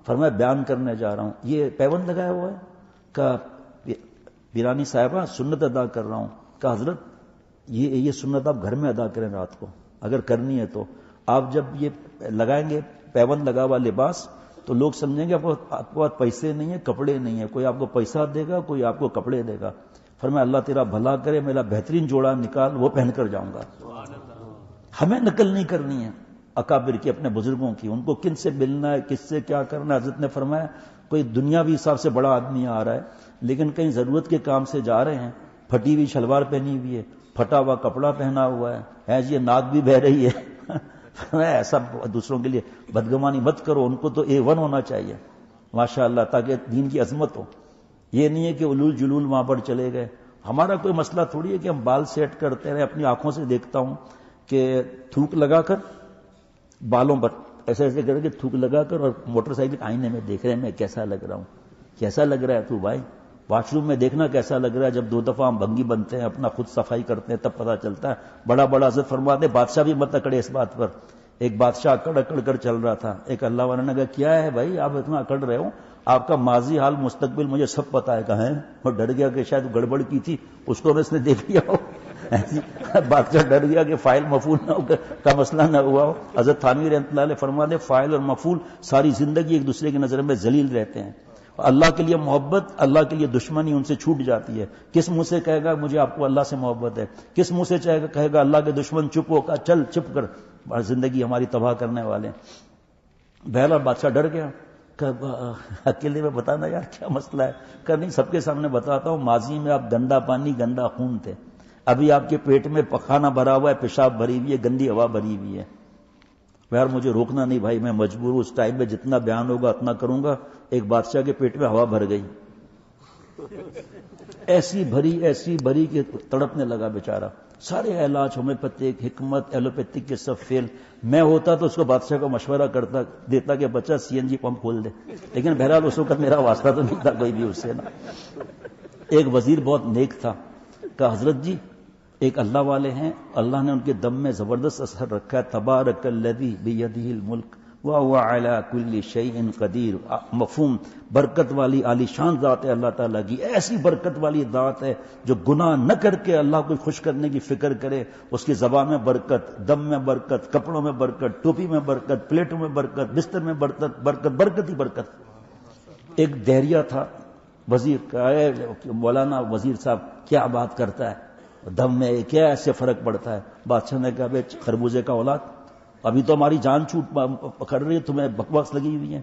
فرمایا بیان کرنے جا رہا ہوں. یہ پیوند لگایا ہوا ہے؟ کہا بیرانی صاحبہ سنت ادا کر رہا ہوں. کہا حضرت یہ سنت آپ گھر میں ادا کریں رات کو, اگر کرنی ہے تو. آپ جب یہ لگائیں گے پیوند لگا ہوا لباس تو لوگ سمجھیں گے آپ کو پاس پیسے نہیں ہیں, کپڑے نہیں ہیں. کوئی آپ کو پیسہ دے گا, کوئی آپ کو کپڑے دے گا. فرمایا اللہ تیرا بھلا کرے, میرا بہترین جوڑا نکال, وہ پہن کر جاؤں گا. ہمیں نقل نہیں کرنی ہے اکابر کی, اپنے بزرگوں کی. ان کو کن سے ملنا ہے, کس سے کیا کرنا ہے. حضرت نے فرمایا کوئی دنیاوی حساب سے بڑا آدمی آ رہا ہے لیکن کہیں ضرورت کے کام سے جا رہے ہیں. پھٹی ہوئی شلوار پہنی ہوئی ہے, پھٹا ہوا کپڑا پہنا ہوا ہے جی, ناک بھی بہ رہی ہے. ایسا دوسروں کے لیے بدگمانی مت کرو, ان کو تو A1 ہونا چاہیے ماشاءاللہ, تاکہ دین کی عظمت ہو. یہ نہیں ہے کہ علول جلول وہاں پر چلے گئے. ہمارا کوئی مسئلہ تھوڑی ہے کہ ہم بال سیٹ کرتے رہے. اپنی آنکھوں سے دیکھتا ہوں کہ تھوک لگا کر بالوں پر ایسے ایسے کر کے تھوک لگا کر, اور موٹر سائیکل آئینے میں دیکھ رہے ہیں میں کیسا لگ رہا ہوں. کیسا لگ رہا ہے تو بھائی؟ واش روم میں دیکھنا کیسا لگ رہا ہے. جب 2 دفعہ ہم بھنگی بنتے ہیں, اپنا خود صفائی کرتے ہیں, تب پتہ چلتا ہے. بڑا بڑا حضرت فرماتے ہیں بادشاہ بھی مت اکڑے اس بات پر. ایک بادشاہ اکڑ کر چل رہا تھا. ایک اللہ والا نے کہا کیا ہے بھائی آپ اتنا اکڑ رہے ہو, آپ کا ماضی حال مستقبل مجھے سب پتا ہے. کہاں ہے؟ اور ڈر گیا کہ شاید گڑبڑ کی تھی, اس کو اس نے دیکھ لیا ہو. بادشاہ ڈر گیا کہ فائل مفعول نہ ہو کا مسئلہ نہ ہوا ہو. حضرت تھانوی رحمۃ اللہ علیہ فرماتے فائل اور مفعول ساری زندگی ایک دوسرے کی نظر میں ذلیل رہتے ہیں. اللہ کے لیے محبت, اللہ کے لیے دشمنی ان سے چھوٹ جاتی ہے. کس منہ سے کہے گا مجھے آپ کو اللہ سے محبت ہے, کس منہ سے کہے گا اللہ کے دشمن چپ ہو, چل چپ کر, زندگی ہماری تباہ کرنے والے. بہرحال بادشاہ ڈر گیا. اکیلے میں بتانا یار کیا مسئلہ ہے؟ کہ نہیں سب کے سامنے بتاتا ہوں. ماضی میں آپ گندا پانی گندا خون تھے, ابھی آپ کے پیٹ میں پخانہ بھرا ہوا ہے, پیشاب بھری ہوئی ہے, گندی ہوا بھری ہوئی ہے. یار مجھے روکنا نہیں بھائی, میں مجبور ہوں. اس ٹائم میں جتنا بیان ہوگا اتنا کروں گا. ایک بادشاہ کے پیٹ میں ہوا بھر گئی, ایسی بھری کہ تڑپنے لگا بیچارہ. سارے علاج ہومیوپیتھک, حکمت, ایلوپیتھک کے سب فیل. میں ہوتا تو اس کو بادشاہ کو مشورہ دیتا کہ بچہ CNG پمپ کھول دے, لیکن بہرحال اس وقت میرا واسطہ تو نہیں تھا کوئی بھی اس سے نا. ایک وزیر بہت نیک تھا, کہا حضرت جی ایک اللہ والے ہیں, اللہ نے ان کے دم میں زبردست اثر رکھا ہے. تبارک الذی بیدہ الملک وہو علی کل شیء قدیر. مفہوم برکت والی عالی شان ذات ہے اللہ تعالیٰ کی. ایسی برکت والی ذات ہے جو گناہ نہ کر کے اللہ کو خوش کرنے کی فکر کرے. اس کی زبان میں برکت, دم میں برکت, کپڑوں میں برکت, ٹوپی میں برکت, پلیٹوں میں برکت, بستر میں برکت, برکت ہی برکت. ایک دہریہ تھا وزیر کہا مولانا وزیر صاحب کیا بات کرتا ہے، دم میں کیا ایسے فرق پڑتا ہے؟ بادشاہ نے کہا بے خربوزے کا اولاد، ابھی تو ہماری جان چھوٹ پکڑ رہی ہے، تمہیں بکواس لگی ہوئی ہے۔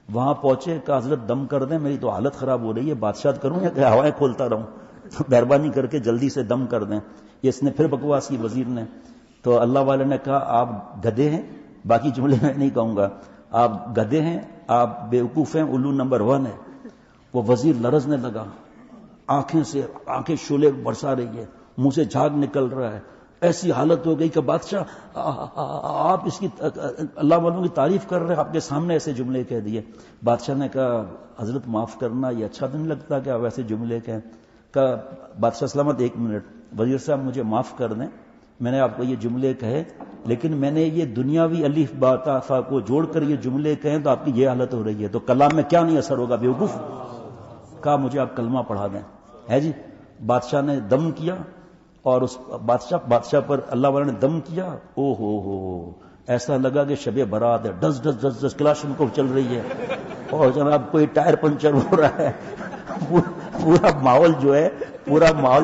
وہاں پہنچے کہ حضرت دم کر دیں، میری تو حالت خراب ہو رہی ہے، بادشاہ کروں یا کہ ہوائیں کھولتا رہوں؟ تو مہربانی کر کے جلدی سے دم کر دیں۔ اس نے پھر بکواس کی وزیر نے، تو اللہ والے نے کہا آپ گدھے ہیں، باقی جملے میں نہیں کہوں گا، آپ گدھے ہیں، آپ بیوقوف ہیں، الو نمبر 1 ہے۔ وہ وزیر لرزنے لگا، آنکھیں شعلے برسا رہی ہے، منہ سے جھاگ نکل رہا ہے، ایسی حالت ہو گئی کہ بادشاہ آپ اس کی اللہ والوں کی تعریف کر رہے ہیں، آپ کے سامنے ایسے جملے کہہ دیے۔ بادشاہ نے کہا حضرت معاف کرنا، یہ اچھا نہیں لگتا کہ آپ ایسے جملے کہیں۔ کہا بادشاہ سلامت 1 منٹ، وزیر صاحب مجھے معاف کر دیں، میں نے آپ کو یہ جملے کہے، لیکن میں نے یہ دنیاوی الف با تا ثا کو جوڑ کر یہ جملے کہیں تو آپ کی یہ حالت ہو رہی ہے، تو کلام میں کیا نہیں اثر ہوگا بیوقوف؟ کہا مجھے آپ کلمہ پڑھا دیں، ہے جی۔ بادشاہ نے دم کیا، اور اس بادشاہ پر اللہ والے نے دم کیا، او ہو ایسا لگا کہ شب برات ہے، ڈس ڈس ڈس ڈس کلاشن کو چل رہی ہے، اور جناب کوئی ٹائر پنچر ہو رہا ہے، پورا ماحول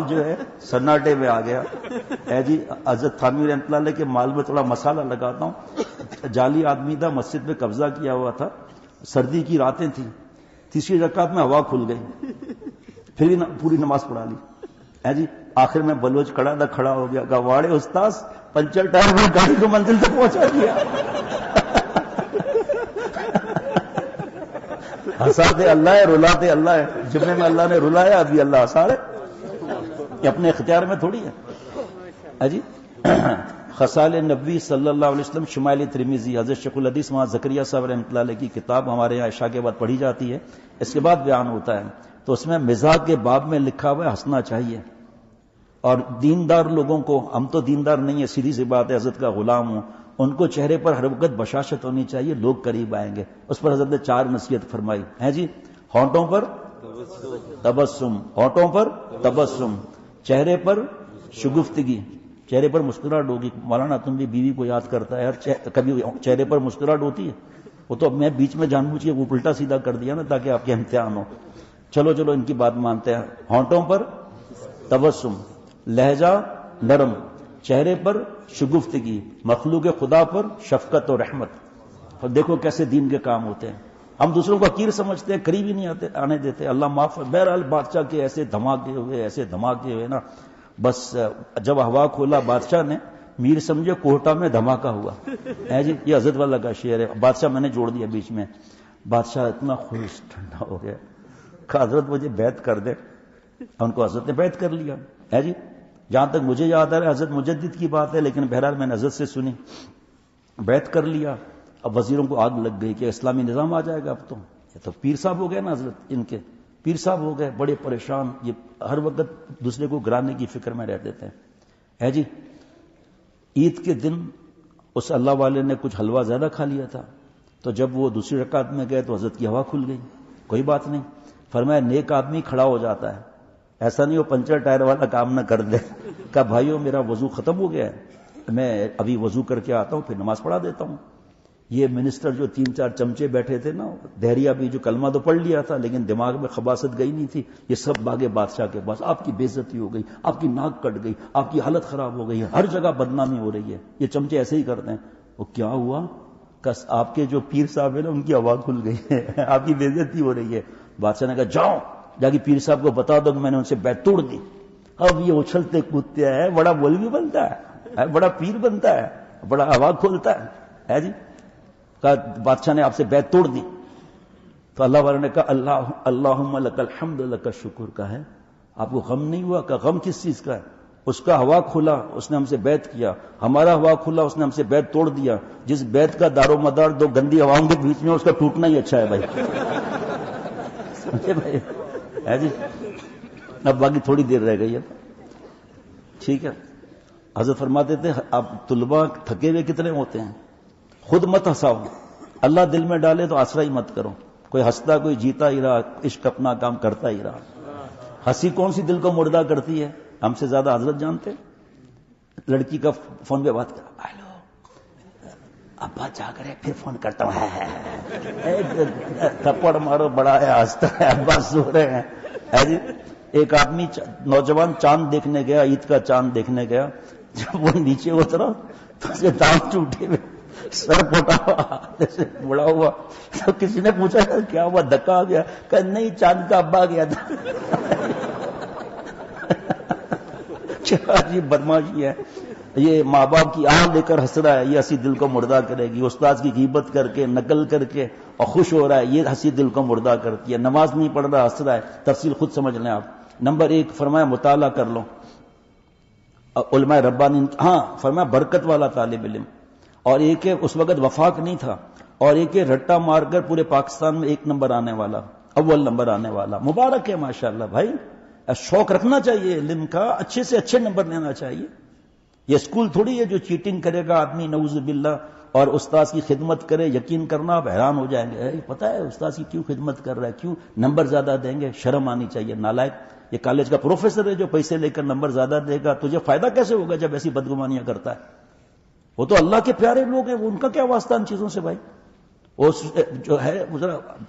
جو ہے سناٹے میں آ گیا، ہے جی۔ حضرت تھانوی رحمۃ اللہ علیہ کے مال میں تھوڑا مسالہ لگاتا ہوں، جعلی آدمی تھا، مسجد میں قبضہ کیا ہوا تھا، سردی کی راتیں تھیں، تیسری رکعت میں ہوا کھل گئی، پھر بھی پوری نماز پڑھا لی، ہے جی۔ آخر میں بلوچ کھڑا ہو گیا، کہا واڑے استاذ پنچر ٹائر میں گاڑی کو منزل تک پہنچا دیا۔ ہنساتے اللہ ہے، رلاتے اللہ ہے، جمعے میں اللہ نے رلایا، ابھی اللہ ہنسا رہے، یہ اپنے اختیار میں تھوڑی ہے جی۔ خصال نبوی صلی اللہ علیہ وسلم، شمائل ترمذی، حضرت شیخ الحدیث وہاں زکریا صاحب رحمۃ اللہ علیہ کی کتاب ہمارے یہاں عشاء کے بعد پڑھی جاتی ہے، اس کے بعد بیان ہوتا ہے، تو اس میں مزاح کے باب میں لکھا ہوا ہے ہنسنا چاہیے، اور دیندار لوگوں کو، ہم تو دیندار نہیں ہے، سیدھی سی بات ہے، حضرت کا غلام ہوں، ان کو چہرے پر ہر وقت بشاشت ہونی چاہیے، لوگ قریب آئیں گے۔ اس پر حضرت نے 4 نصیحت فرمائی ہے جی۔ ہونٹوں پر تبسم، ہونٹوں پر تبسم، چہرے پر شگفتگی، چہرے پر مسکراہٹ ہوگی۔ مولانا تم بھی بیوی کو یاد کرتا ہے یار، کبھی چہرے پر مسکراہٹ ہوتی ہے؟ وہ تو میں بیچ میں جان بوجھ کے وہ الٹا سیدھا کر دیا نا تاکہ آپ کے امتحان ہو۔ چلو ان کی بات مانتے ہیں۔ ہونٹوں پر تبسم، لہجہ نرم، چہرے پر شگفتگی، مخلوق خدا پر شفقت و رحمت۔ اور دیکھو کیسے دین کے کام ہوتے ہیں، ہم دوسروں کو حقیر سمجھتے ہیں، قریب ہی نہیں آنے دیتے، اللہ معاف۔ بہرحال بادشاہ کے ایسے دھماکے ہوئے نا، بس جب ہوا کھولا بادشاہ نے، میر سمجھے کوہٹا میں دھماکہ ہوا ہے جی۔ یہ حضرت والا کا شعر ہے، بادشاہ میں نے جوڑ دیا بیچ میں۔ بادشاہ اتنا خوش ٹھنڈا ہو گیا کہ حضرت مجھے بیعت کر دے، ان کو حضرت نے بیعت کر لیا ہے جی۔ جہاں تک مجھے یاد آ رہا ہے حضرت مجدد کی بات ہے، لیکن بہرحال میں نے حضرت سے سنی، بیعت کر لیا۔ اب وزیروں کو آگ لگ گئی کہ اسلامی نظام آ جائے گا، اب تو یہ تو پیر صاحب ہو گئے نا، حضرت ان کے پیر صاحب ہو گئے، بڑے پریشان، یہ ہر وقت دوسرے کو گرانے کی فکر میں رہتے تھے ہے جی۔ عید کے دن اس اللہ والے نے کچھ حلوہ زیادہ کھا لیا تھا، تو جب وہ دوسری رکعت میں گئے تو حضرت کی ہوا کھل گئی، کوئی بات نہیں، فرمایا نیک آدمی کھڑا ہو جاتا ہے، ایسا نہیں وہ پنچر ٹائر والا کام نہ کر دے۔ کہا بھائیو میرا وضو ختم ہو گیا ہے، میں ابھی وضو کر کے آتا ہوں، پھر نماز پڑھا دیتا ہوں۔ یہ منسٹر جو 3-4 چمچے بیٹھے تھے نا، دہریا بھی جو کلمہ تو پڑھ لیا تھا لیکن دماغ میں خباثت گئی نہیں تھی، یہ سب بھاگے بادشاہ کے پاس، آپ کی بے عزتی ہو گئی، آپ کی ناک کٹ گئی، آپ کی حالت خراب ہو گئی ہے، ہر جگہ بدنامی ہو رہی ہے، یہ چمچے ایسے ہی کرتے ہیں۔ وہ کیا ہوا؟ کس آپ کے جو پیر صاحب ہے نا، ان کی آواز کھل گئی ہے، آپ کی بے عزتی ہو رہی ہے۔ بادشاہ نے کہا جاؤ جا کے پیر صاحب کو بتا دو کہ میں نے ان سے بیعت توڑ دی۔ اب یہ اچھلتے کودتے ہے، بڑا مولوی بنتا ہے، بڑا پیر بنتا ہے، بڑا آواز کھولتا ہے جی۔ کہا بادشاہ نے آپ سے بیعت توڑ دی، تو اللہ والے نے کہا اللہم لک الحمد لک الشکر کا ہے، آپ کو غم نہیں ہوا؟ کہ غم کس چیز کا ہے؟ اس کا ہوا کھلا، اس نے ہم سے بیعت کیا، ہمارا ہوا کھلا، اس نے ہم سے بیعت توڑ دیا۔ جس بیعت کا دار و مدار 2 گندی ہواؤں کے بیچ میں، اس کا ٹوٹنا ہی اچھا ہے بھائی، سمجھے بھائی ہے جی۔ اب باقی تھوڑی دیر رہ گئی ہے، ٹھیک ہے۔ حضرت فرماتے تھے اب طلباء تھکے ہوئے کتنے ہوتے ہیں، خود مت ہنساؤ، اللہ دل میں ڈالے تو آسرا ہی مت کرو، کوئی ہنستا کوئی جیتا ہی رہا، عشق اپنا کام کرتا ہی رہا۔ ہنسی کون سی دل کو مردہ کرتی ہے؟ ہم سے زیادہ حضرت جانتے۔ لڑکی کا فون پہ بات کر، ہیلو ابا جاگ رہے، پھر فون کرتا ہوں، تھپڑ مارو، بڑا ہے ہنستا ہے، ابا سو رہے ہیں، ایک آدمی نوجوان چاند دیکھنے گیا، عید کا چاند دیکھنے گیا، جب وہ نیچے اترا تو اسے دانت ٹوٹے ہوئے، سر پھٹا ہوا، جیسے بڑا ہوا. تو کسی نے پوچھا کیا ہوا، دھکا آ گیا؟ کہ نہیں، چاند کا ابا گیا تھا. کیا عجیب بدماشی ہے. یہ ماں باپ کی آہ لے کر ہنس رہا ہے، یہ ہنسی دل کو مردہ کرے گی. استاد کی غیبت کر کے، نقل کر کے اور خوش ہو رہا ہے، یہ ہنسی دل کو مردہ کرتی ہے. نماز نہیں پڑھ رہا، ہنس رہا ہے. تفصیل خود سمجھ لیں آپ. نمبر 1 فرمایا مطالعہ کر لو. علماء ربانی، ہاں فرمایا برکت والا طالب علم. اور ایک ہے اس وقت وفاق نہیں تھا، اور ایک ہے رٹا مار کر پورے پاکستان میں 1 نمبر آنے والا، اول نمبر آنے والا. مبارک ہے ماشاءاللہ بھائی. شوق رکھنا چاہیے علم کا، اچھے سے اچھے نمبر لینا چاہیے. یہ اسکول تھوڑی ہے جو چیٹنگ کرے گا آدمی نعوذ باللہ اور استاد کی خدمت کرے. یقین کرنا آپ حیران ہو جائیں گے، پتہ ہے استاد کی کیوں خدمت کر رہا ہے، کیوں نمبر زیادہ دیں گے. شرم آنی چاہیے. نالائق، یہ کالج کا پروفیسر ہے جو پیسے لے کر نمبر زیادہ دے گا. تجھے فائدہ کیسے ہوگا جب ایسی بدگمانیاں کرتا ہے؟ وہ تو اللہ کے پیارے لوگ ہیں، ان کا کیا واسطہ ان چیزوں سے بھائی. وہ جو ہے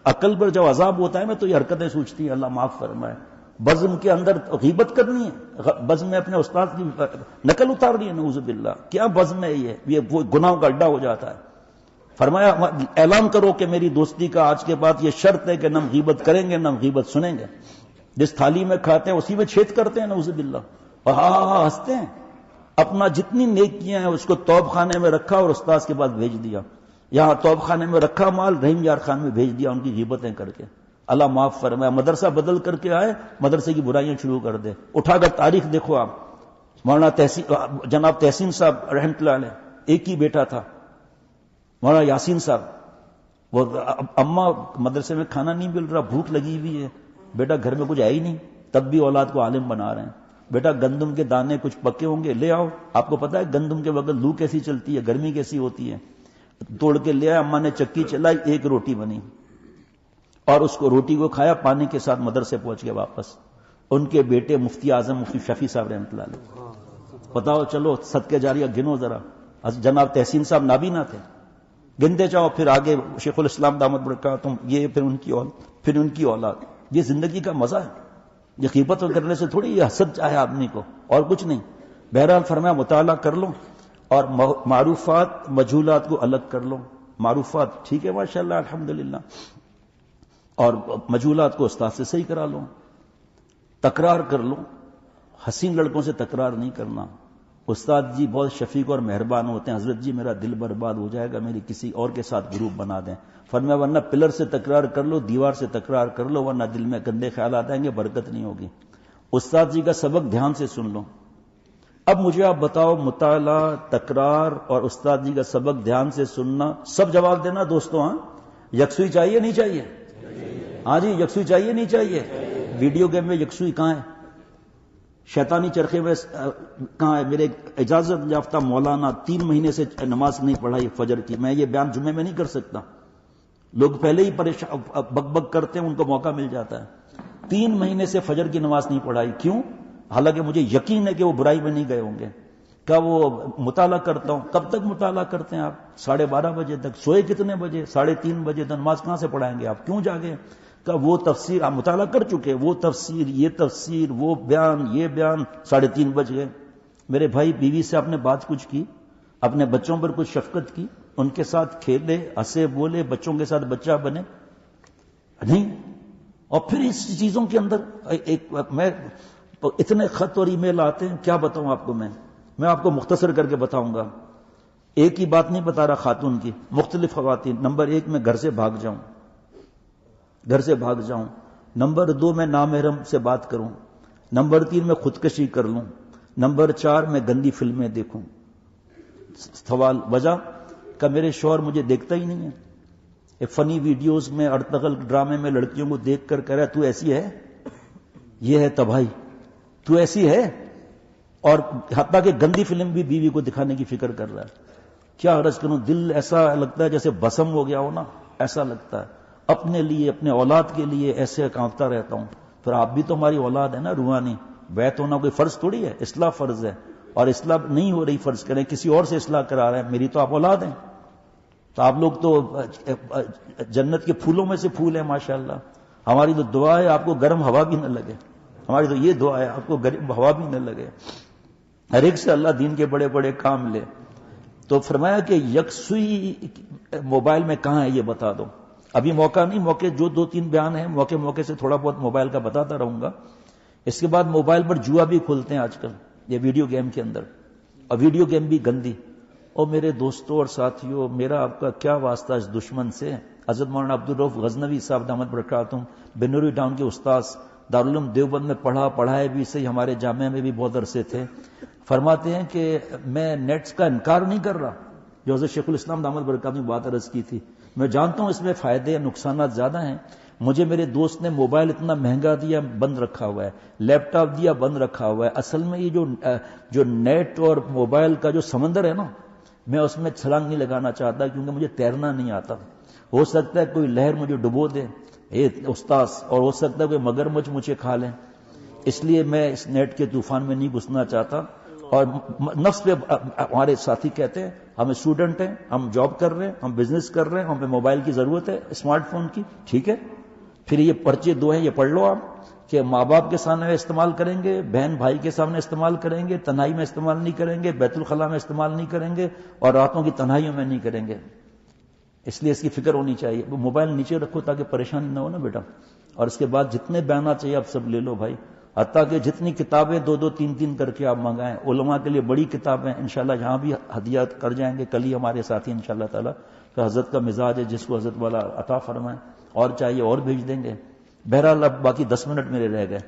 عقل پر جب عذاب ہوتا ہے نا تو یہ حرکتیں سوچتی ہیں. اللہ معاف فرمائے. بزم کے اندر غیبت کرنی ہے، بزم میں اپنے استاد کی نقل اتارنی ہے، نعوذ باللہ. کیا بزم ہے یہ وہ گناہوں کا اڈا ہو جاتا ہے. فرمایا اعلان کرو کہ میری دوستی کا آج کے بعد یہ شرط ہے کہ نہ غیبت کریں گے نہ غیبت سنیں گے. جس تھالی میں کھاتے ہیں اسی میں چھید کرتے ہیں، نعوذ باللہ. اور ہاں ہنستے ہیں. اپنا جتنی نیکیاں ہیں اس کو توب خانے میں رکھا اور استاد کے پاس بھیج دیا. یہاں توب خانے میں رکھا مال رحیم یار خان میں بھیج دیا ان کی غیبتیں کر کے. اللہ معاف فرمائے. مدرسہ بدل کر کے آئے، مدرسے کی برائیاں شروع کر دے. اٹھا کر تاریخ دیکھو آپ. مولانا جناب تحسین صاحب رحمۃ اللہ علیہ، ایک ہی بیٹا تھا مولانا یاسین صاحب. وہ اماں مدرسے میں کھانا نہیں مل رہا، بھوک لگی ہوئی ہے، بیٹا گھر میں کچھ ہے ہی نہیں، تب بھی اولاد کو عالم بنا رہے ہیں. بیٹا گندم کے دانے کچھ پکے ہوں گے، لے آؤ. آپ کو پتا ہے گندم کے وقت لو کیسی چلتی ہے، گرمی کیسی ہوتی ہے. توڑ کے لے آئے، اماں نے چکی چلائی، 1 روٹی بنی اور اس کو روٹی کو کھایا، پانی کے ساتھ مدرسے پہنچ گئے واپس. ان کے بیٹے مفتی اعظم مفتی شفیع صاحب رحمۃ اللہ علیہ. بتاؤ چلو صدقے جاریہ گنو ذرا. جناب تحسین صاحب نابینا تھے، گنتے جاؤ. پھر آگے شیخ الاسلام دامت برکاتہم، یہ پھر ان کی اولاد. یہ زندگی کا مزہ ہے. یہ غیبت کرنے سے تھوڑی یہ حسد چاہے آدمی کو، اور کچھ نہیں. بہرحال فرمایا مطالعہ کر لو اور معروفات مجہولات کو الگ کر لو. معروفات ٹھیک ہے ماشاءاللہ الحمدللہ، اور مجہولات کو استاد سے صحیح کرا لو. تکرار کر لو. حسین لڑکوں سے تکرار نہیں کرنا. استاد جی بہت شفیق اور مہربان ہوتے ہیں. حضرت جی میرا دل برباد ہو جائے گا، میری کسی اور کے ساتھ گروپ بنا دیں. فرمایا ورنہ پلر سے تکرار کر لو، دیوار سے تکرار کر لو، ورنہ دل میں گندے خیالات آئیں گے، برکت نہیں ہوگی. استاد جی کا سبق دھیان سے سن لو. اب مجھے آپ بتاؤ، مطالعہ، تکرار اور استاد جی کا سبق دھیان سے سننا، سب جواب دینا دوستوں. ہاں یکسوئی چاہیے نہیں چاہیے؟ ہاں جی یکسوئی چاہیے نہیں چاہیے؟ ویڈیو گیم میں یکسوئی کہاں ہے؟ شیطانی چرخے میں کہاں ہے؟ میرے اجازت یافتہ مولانا 3 مہینے سے نماز نہیں پڑھائی فجر کی. میں یہ بیان جمعے میں نہیں کر سکتا. لوگ پہلے ہی پریشان بک بک کرتے ہیں، ان کو موقع مل جاتا ہے. 3 مہینے سے فجر کی نماز نہیں پڑھائی. کیوں؟ حالانکہ مجھے یقین ہے کہ وہ برائی میں نہیں گئے ہوں گے. کیا وہ مطالعہ کرتا ہوں. کب تک مطالعہ کرتے ہیں آپ؟ 12:30 بجے تک. سوئے کتنے بجے؟ 3:30 بجے. تو نماز کہاں سے پڑھائیں گے آپ؟ کیوں جاگے؟ کہ وہ تفسیر آپ مطالعہ کر چکے، وہ تفسیر یہ تفسیر، وہ بیان یہ بیان. 3:30 بج گئے. میرے بھائی بیوی سے آپ نے بات کچھ کی؟ اپنے بچوں پر کچھ شفقت کی؟ ان کے ساتھ کھیلے، ہنسے، بولے، بچوں کے ساتھ بچہ بنے؟ نہیں. اور پھر اس چیزوں کے اندر میں اتنے خط اور ای میل آتے ہیں، کیا بتاؤں آپ کو. میں آپ کو مختصر کر کے بتاؤں گا. ایک ہی بات نہیں بتا رہا خاتون کی، مختلف خواتین. نمبر 1 میں گھر سے بھاگ جاؤں. نمبر 2 میں نامحرم سے بات کروں. نمبر 3 میں خودکشی کر لوں. نمبر 4 میں گندی فلمیں دیکھوں. سوال وجہ کہ میرے شوہر مجھے دیکھتا ہی نہیں ہے. فنی ویڈیوز میں، ارطغرل ڈرامے میں لڑکیوں کو دیکھ کر کہہ رہا ہے تو ایسی ہے. یہ ہے تباہی. تو ایسی ہے. اور حتیٰ کہ گندی فلم بھی بیوی کو دکھانے کی فکر کر رہا ہے. کیا عرض کروں، دل ایسا لگتا ہے جیسے بسم ہو گیا ہو نا، ایسا لگتا ہے. اپنے لیے، اپنے اولاد کے لیے ایسے کانپتا رہتا ہوں. پھر آپ بھی تو ہماری اولاد ہے نا روحانی. بیت ہونا کوئی فرض تھوڑی ہے، اصلاح فرض ہے. اور اصلاح نہیں ہو رہی فرض کریں، کسی اور سے اصلاح کرا رہے ہیں. میری تو آپ اولاد ہیں. تو آپ لوگ تو جنت کے پھولوں میں سے پھول ہیں ماشاءاللہ. ہماری تو دعا ہے آپ کو گرم ہوا بھی نہ لگے، ہماری تو یہ دعا ہے آپ کو گرم ہوا بھی نہ لگے، ہر ایک سے اللہ دین کے بڑے بڑے کام لے۔ تو فرمایا کہ یکسوئی موبائل میں کہاں ہے یہ بتا دو۔ ابھی موقع نہیں، موقع جو 2-3 بیان ہیں موقع سے تھوڑا بہت موبائل کا بتاتا رہوں گا۔ اس کے بعد موبائل پر جوا بھی کھولتے ہیں آج کل، یہ ویڈیو گیم کے اندر، اور ویڈیو گیم بھی گندی۔ اور میرے دوستوں اور ساتھیوں، میرا آپ کا کیا واسطہ اس دشمن سے؟ حضرت مولانا عبدالرؤف غزنوی صاحب دامت برکاتہم بنوری ٹاؤن کے استاذ، دارالعلوم دیوبند میں پڑھائے بھی صحیح، ہمارے جامعہ میں بھی بہت عرصے تھے، فرماتے ہیں کہ میں نیٹس کا انکار نہیں کر رہا، جو حضرت شیخ الاسلام دامت برکاتہم نے بات عرض کی تھی، میں جانتا ہوں اس میں فائدے نقصانات زیادہ ہیں، مجھے میرے دوست نے موبائل اتنا مہنگا دیا بند رکھا ہوا ہے، لیپ ٹاپ دیا بند رکھا ہوا ہے۔ اصل میں یہ جو نیٹ اور موبائل کا جو سمندر ہے نا، میں اس میں چھلانگ نہیں لگانا چاہتا کیونکہ مجھے تیرنا نہیں آتا، ہو سکتا ہے کوئی لہر مجھے ڈبو دے استاذ، اور ہو سکتا ہے کوئی مگرمچھ مجھے کھا لیں، اس لیے میں اس نیٹ کے طوفان میں نہیں گھسنا چاہتا۔ اور نفس پہ ہمارے ساتھی کہتے ہیں ہم اسٹوڈنٹ ہیں، ہم جاب کر رہے ہیں، ہم بزنس کر رہے ہیں، ہمیں موبائل کی ضرورت ہے، اسمارٹ فون کی، ٹھیک ہے، پھر یہ پرچے دو ہیں، یہ پڑھ لو آپ کہ ماں باپ کے سامنے استعمال کریں گے، بہن بھائی کے سامنے استعمال کریں گے، تنہائی میں استعمال نہیں کریں گے، بیت الخلاء میں استعمال نہیں کریں گے، اور راتوں کی تنہائیوں میں نہیں کریں گے، اس لیے اس کی فکر ہونی چاہیے۔ موبائل نیچے رکھو تاکہ پریشانی نہ ہو نا بیٹا، اور اس کے بعد جتنے بیانات چاہیے آپ سب لے لو بھائی، حتیٰ کہ جتنی کتابیں 2-3 کر کے آپ منگائیں، علماء کے لیے بڑی کتابیں انشاءاللہ یہاں بھی ہدیات کر جائیں گے، کل ہی ہمارے ساتھی انشاءاللہ تعالیٰ تو حضرت کا مزاج ہے جس کو حضرت والا عطا فرمائیں، اور چاہیے اور بھیج دیں گے۔ بہرحال اب باقی 10 منٹ میرے رہ گئے،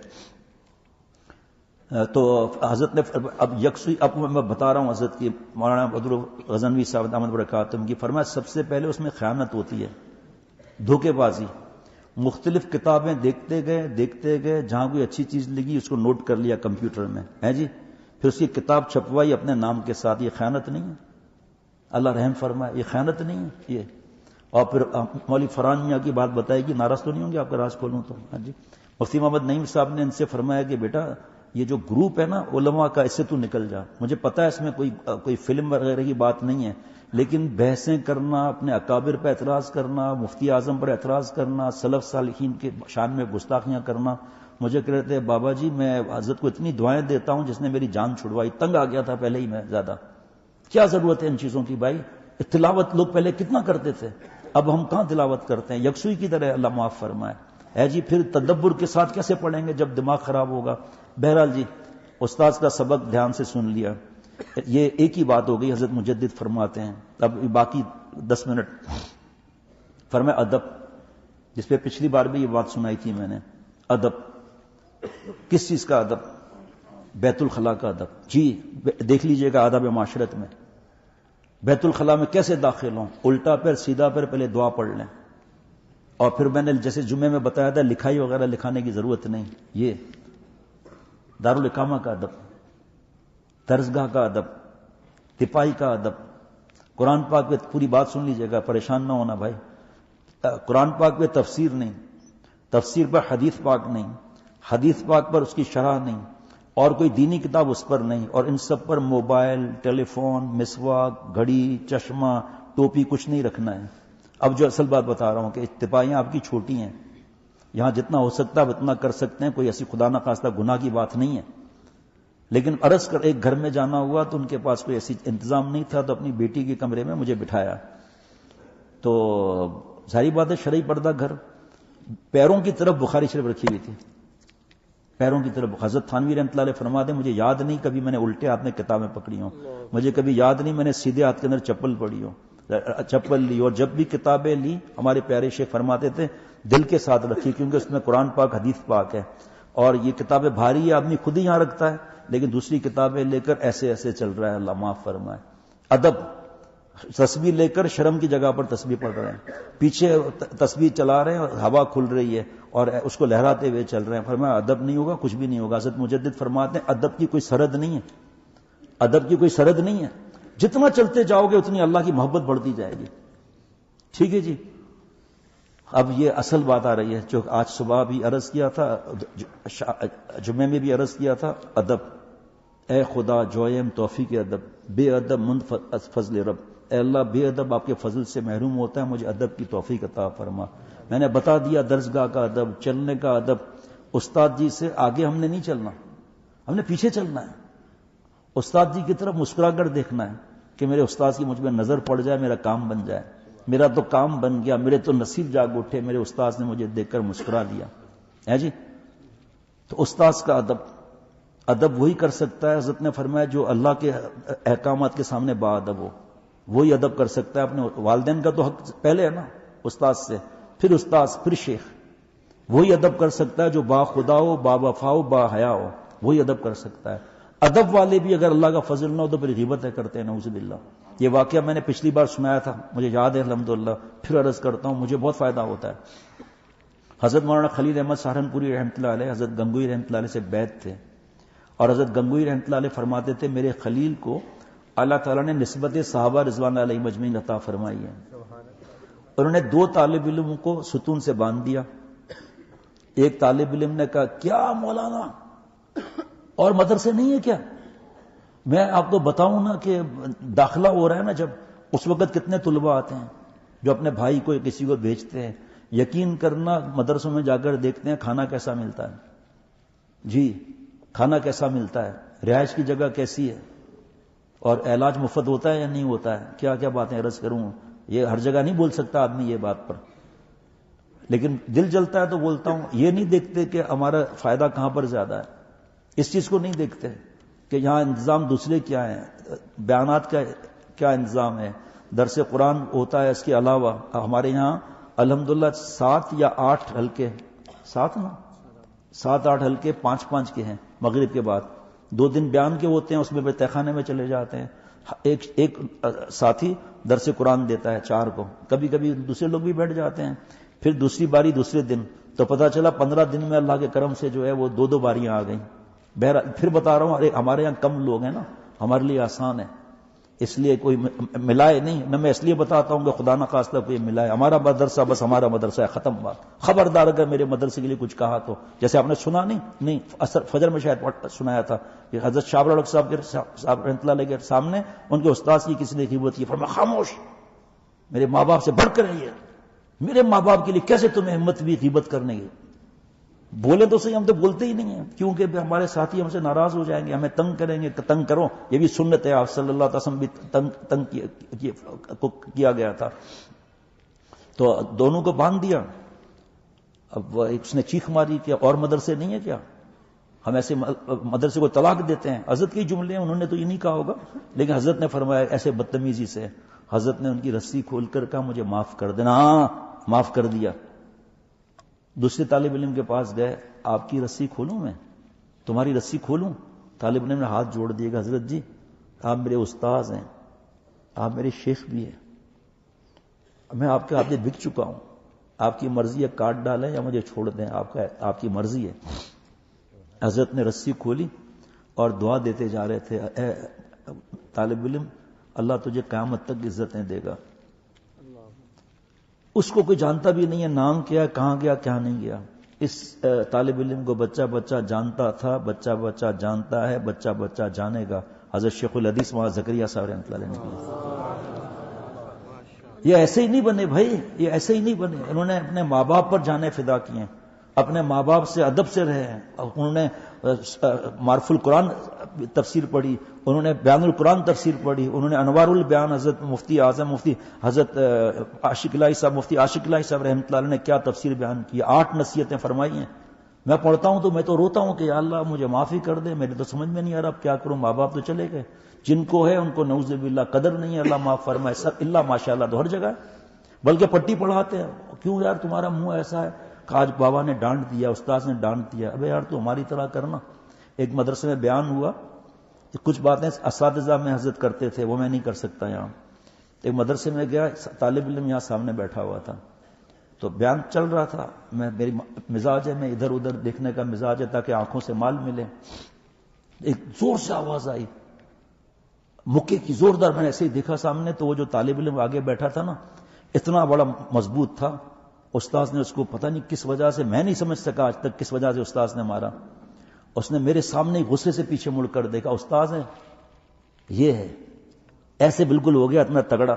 تو حضرت نے اب یکسوئی، اب میں بتا رہا ہوں حضرت کی مولانا عبدالرؤف غزنوی صاحب دامت برکاتہم کی فرمایا سب سے پہلے اس میں خیانت ہوتی ہے، دھوکے بازی۔ مختلف کتابیں دیکھتے گئے، جہاں کوئی اچھی چیز لگی اس کو نوٹ کر لیا کمپیوٹر میں ہے جی، پھر اس کی کتاب چھپوائی اپنے نام کے ساتھ، یہ خیانت نہیں ہے؟ اللہ رحم فرمائے، یہ خیانت نہیں ہے یہ؟ اور پھر مولوی فرحان میاں کی بات بتائے گی، ناراض تو نہیں ہوں گے آپ کا راز کھولوں تو؟ ہاں جی، مفتی محمد نعیم صاحب نے ان سے فرمایا کہ بیٹا یہ جو گروپ ہے نا علماء کا، اس سے تو نکل جا، مجھے پتا ہے اس میں کوئی فلم وغیرہ کی بات نہیں ہے، لیکن بحثیں کرنا، اپنے اکابر پر اعتراض کرنا، مفتی اعظم پر اعتراض کرنا، سلف صالحین کے شان میں گستاخیاں کرنا، مجھے کہتے ہیں بابا جی میں حضرت کو اتنی دعائیں دیتا ہوں جس نے میری جان چھڑوائی، تنگ آ گیا تھا پہلے ہی میں زیادہ، کیا ضرورت ہے ان چیزوں کی بھائی؟ تلاوت لوگ پہلے کتنا کرتے تھے، اب ہم کہاں تلاوت کرتے ہیں؟ یکسوئی کی طرح اللہ معاف فرمائے ہے جی، پھر تدبر کے ساتھ کیسے پڑھیں گے جب دماغ خراب ہوگا؟ بہرحال جی استاذ کا سبق دھیان سے سن لیا، یہ ایک ہی بات ہو گئی۔ حضرت مجدد فرماتے ہیں، اب باقی 10 منٹ، فرمایا ادب، جس پہ پچھلی بار بھی یہ بات سنائی تھی میں نے، ادب کس چیز کا ادب؟ بیت الخلاء کا ادب جی، دیکھ لیجئے گا آداب معاشرت میں، بیت الخلاء میں کیسے داخل ہوں، الٹا پیر سیدھا پیر، پہلے دعا پڑھ لیں، اور پھر میں نے جیسے جمعے میں بتایا تھا لکھائی وغیرہ لکھانے کی ضرورت نہیں، یہ دارالاقامہ کا ادب، درسگاہ کا ادب، تپائی کا ادب، قرآن پاک پہ پوری بات سن لیجئے گا، پریشان نہ ہونا بھائی، قرآن پاک پہ تفسیر نہیں، تفسیر پر حدیث پاک نہیں، حدیث پاک پر اس کی شرح نہیں، اور کوئی دینی کتاب اس پر نہیں، اور ان سب پر موبائل، ٹیلی فون، مسواک، گھڑی، چشمہ، ٹوپی کچھ نہیں رکھنا ہے۔ اب جو اصل بات بتا رہا ہوں کہ اتفاقیاں آپ کی چھوٹی ہیں، یہاں جتنا ہو سکتا ہے اتنا کر سکتے ہیں، کوئی ایسی خدا نہ خواستہ گناہ کی بات نہیں ہے، لیکن عرض کر ایک گھر میں جانا ہوا تو ان کے پاس کوئی ایسی انتظام نہیں تھا، تو اپنی بیٹی کے کمرے میں مجھے بٹھایا، تو ظاہری بات ہے شرعی پردہ گھر، پیروں کی طرف بخاری شریف رکھی ہوئی تھی، پیروں کی طرف۔ حضرت تھانوی رحمۃ اللہ علیہ فرماتے ہیں مجھے یاد نہیں کبھی میں نے الٹے ہاتھ میں کتابیں پکڑی ہوں، مجھے کبھی یاد نہیں میں نے سیدھے ہاتھ کے اندر چپل پڑھی ہو، چپل لی، اور جب بھی کتابیں لی ہمارے پیارے شیخ فرماتے تھے دل کے ساتھ رکھی، کیونکہ اس میں قرآن پاک حدیث پاک ہے، اور یہ کتابیں بھاری ہے، آدمی خود ہی یہاں رکھتا ہے لیکن دوسری کتابیں لے کر ایسے ایسے چل رہا ہے، اللہ معاف فرمائے۔ ادب، تسبیح لے کر شرم کی جگہ پر تسبیح پڑھ رہے ہیں، پیچھے تسبیح چلا رہے ہیں اور ہوا کھل رہی ہے اور اس کو لہراتے ہوئے چل رہے ہیں، فرمایا ادب نہیں ہوگا کچھ بھی نہیں ہوگا۔ حضرت مجدد فرماتے ہیں ادب کی کوئی سرحد نہیں ہے، ادب کی کوئی سرحد نہیں ہے، جتنا چلتے جاؤ گے اتنی اللہ کی محبت بڑھتی جائے گی، ٹھیک ہے جی۔ اب یہ اصل بات آ رہی ہے جو آج صبح بھی عرض کیا تھا، جمعے میں بھی عرض کیا تھا، ادب، اے خدا جویم توفیق ادب، بے ادب منت فضل رب، اے اللہ بے ادب آپ کے فضل سے محروم ہوتا ہے، مجھے ادب کی توفیق عطا فرما. میں نے بتا دیا درسگاہ کا ادب، چلنے کا ادب. استاد جی سے آگے ہم نے نہیں چلنا، ہم نے پیچھے چلنا ہے. استاد جی کی طرف مسکرا کر دیکھنا ہے کہ میرے استاد کی مجھ میں نظر پڑ جائے، میرا کام بن جائے. میرا تو کام بن گیا، میرے تو نصیب جاگ اٹھے، میرے استاد نے مجھے دیکھ کر مسکرا دیا ہے جی. تو استاد کا ادب وہی کر سکتا ہے. حضرت نے فرمایا جو اللہ کے احکامات کے سامنے با ادب ہو وہی ادب کر سکتا ہے. اپنے والدین کا تو حق پہلے ہے نا، استاد سے، پھر استاد، پھر شیخ. وہی ادب کر سکتا ہے جو با خدا ہو، با وفا ہو، با حیا ہو، وہی ادب کر سکتا ہے. ادب والے بھی اگر اللہ کا فضل نہ ہو تو پھر غیبت کرتے ہیں، نعوذ باللہ. یہ واقعہ میں نے پچھلی بار سنایا تھا، مجھے یاد ہے الحمدللہ، پھر عرض کرتا ہوں، مجھے بہت فائدہ ہوتا ہے. حضرت مولانا خلیل احمد سہارنپوری رحمۃ اللہ علیہ حضرت گنگوئی رحمۃ اللہ علیہ سے بیعت تھے، اور حضرت گنگوئی رحمۃ اللہ علیہ فرماتے تھے میرے خلیل کو اللہ تعالیٰ نے نسبت صحابہ رضوان علیہ مجمعین عطا فرمائی ہے. انہوں نے 2 طالب علموں کو ستون سے باندھ دیا. ایک طالب علم نے کہا کیا مولانا اور مدرسے نہیں ہے کیا؟ میں آپ کو بتاؤں نا کہ داخلہ ہو رہا ہے نا، جب اس وقت کتنے طلباء آتے ہیں جو اپنے بھائی کو کسی کو بھیجتے ہیں. یقین کرنا مدرسوں میں جا کر دیکھتے ہیں کھانا کیسا ملتا ہے جی، کھانا کیسا ملتا ہے، رہائش کی جگہ کیسی ہے، اور علاج مفت ہوتا ہے یا نہیں ہوتا ہے. کیا کیا باتیں عرض کروں، یہ ہر جگہ نہیں بول سکتا آدمی یہ بات پر، لیکن دل جلتا ہے تو بولتا ہوں. یہ نہیں دیکھتے کہ ہمارا فائدہ کہاں پر زیادہ ہے، اس چیز کو نہیں دیکھتے کہ یہاں انتظام دوسرے کیا ہیں، بیانات کا کیا انتظام ہے، درس قرآن ہوتا ہے. اس کے علاوہ ہمارے یہاں الحمدللہ 7 یا 8 حلقے، 7-8 حلقے 5-5 کے ہیں مغرب کے بعد. 2 دن بیان کے ہوتے ہیں، اس میں تہ خانے میں چلے جاتے ہیں. ایک ساتھی درس قرآن دیتا ہے 4 کو، کبھی کبھی دوسرے لوگ بھی بیٹھ جاتے ہیں. پھر دوسری باری دوسرے دن، تو پتا چلا 15 دن میں اللہ کے کرم سے جو ہے وہ 2 باریاں آ گئیں. بہرحال پھر بتا رہا ہوں، ہمارے یہاں کم لوگ ہیں نا، ہمارے لیے آسان ہے، اس لیے کوئی ملائے نہیں نہ. میں اس لیے بتاتا ہوں کہ خدا نہ خواستہ کوئی ملائے. ہمارا مدرسہ بس ہمارا مدرسہ ہے، ختم بات. خبردار اگر میرے مدرسے کے لیے کچھ کہا تو، جیسے آپ نے سنا نہیں فجر میں شاید سنایا تھا کہ حضرت شاہ الحق صاحب رحمۃ اللہ علیہ کے سامنے ان کے استاد کی کسی نے غیبت کی، فرمایا خاموش، میرے ماں باپ سے بڑھ کر ہے یہ، میرے ماں باپ کے لیے کیسے تمہیں ہمت بھی غیبت کرنے کی. بولے تو صحیح، ہم تو بولتے ہی نہیں ہیں، کیونکہ ہمارے ساتھی ہم سے ناراض ہو جائیں گے، ہمیں تنگ کریں گے. تنگ کرو، یہ بھی سنت ہے، آپ صلی اللہ علیہ وسلم بھی تنگ کیا گیا تھا. تو دونوں کو باندھ دیا. اب اس نے چیخ ماری کہ اور مدرسے نہیں ہے کیا، ہم ایسے مدرسے کو طلاق دیتے ہیں. حضرت کے جملے ہیں، انہوں نے تو یہ نہیں کہا ہوگا، لیکن حضرت نے فرمایا ایسے بدتمیزی سے. حضرت نے ان کی رسی کھول کر کہا مجھے معاف کر دینا. ہاں معاف کر دیا. دوسرے طالب علم کے پاس گئے، آپ کی رسی کھولوں، میں تمہاری رسی کھولوں؟ طالب علم نے ہاتھ جوڑ دیے کہ حضرت جی آپ میرے استاذ ہیں، آپ میرے شیخ بھی ہیں، میں آپ کے ہاتھ بک چکا ہوں، آپ کی مرضی ہے کاٹ ڈالیں یا مجھے چھوڑ دیں، آپ کی مرضی ہے. حضرت نے رسی کھولی اور دعا دیتے جا رہے تھے، اے طالب علم اللہ تجھے قیامت تک عزتیں دے گا. اس کو کوئی جانتا بھی نہیں ہے نام کیا، کہاں گیا، کیا نہیں گیا. اس طالب علم کو بچہ بچہ جانتا تھا، بچہ بچہ جانتا ہے، بچہ بچہ جانے گا. حضرت شیخ الحدیث مولانا زکریا صاحب رحمۃ اللہ علیہ. یہ ایسے ہی نہیں بنے بھائی، یہ ایسے ہی نہیں بنے. انہوں نے اپنے ماں باپ پر جانے فدا کیے ہیں، اپنے ماں باپ سے ادب سے رہے ہیں. انہوں نے معرف القرآن تفسیر پڑھی، انہوں نے بیان القرآن تفسیر پڑھی، انہوں نے انوار البیان حضرت مفتی اعظم مفتی حضرت عاشق الہی صاحب مفتی عاشق الہی صاحب رحمۃ اللہ علیہ نے کیا تفسیر بیان کی، 8 نصیحتیں فرمائی ہیں. میں پڑھتا ہوں تو میں تو روتا ہوں کہ یا اللہ مجھے معافی کر دے، میرے تو سمجھ میں نہیں آ رہا اب کیا کروں. ماں باپ تو چلے گئے، جن کو ہے ان کو نعوذ باللہ قدر نہیں ہے، اللہ معاف فرمائے. سب اللہ ماشاءاللہ تو ہر جگہ ہے، بلکہ پٹی پڑھاتے ہیں. کیوں یار تمہارا منہ ایسا ہے؟ آج بابا نے ڈانٹ دیا، استاذ نے ڈانٹ دیا. ابے یار تو ہماری طرح کرنا. ایک مدرسے میں بیان ہوا کہ کچھ باتیں اساتذہ میں حضرت کرتے تھے وہ میں نہیں کر سکتا یہاں. ایک مدرسے میں گیا، طالب علم یہاں سامنے بیٹھا ہوا تھا، تو بیان چل رہا تھا. میری مزاج ہے، میں ادھر ادھر دیکھنے کا مزاج ہے تاکہ آنکھوں سے مال ملے. ایک زور سے آواز آئی، مکے کی زوردار. میں نے ایسے ہی دیکھا سامنے تو وہ جو طالب علم آگے بیٹھا تھا نا اتنا بڑا مضبوط تھا. استاذ نے اس کو پتہ نہیں کس وجہ سے، میں نہیں سمجھ سکا آج تک کس وجہ سے استاذ نے مارا. اس نے میرے سامنے غصے سے پیچھے مڑ کر دیکھا. استاذ ہے، یہ ہے ایسے بالکل ہو گیا اتنا تگڑا.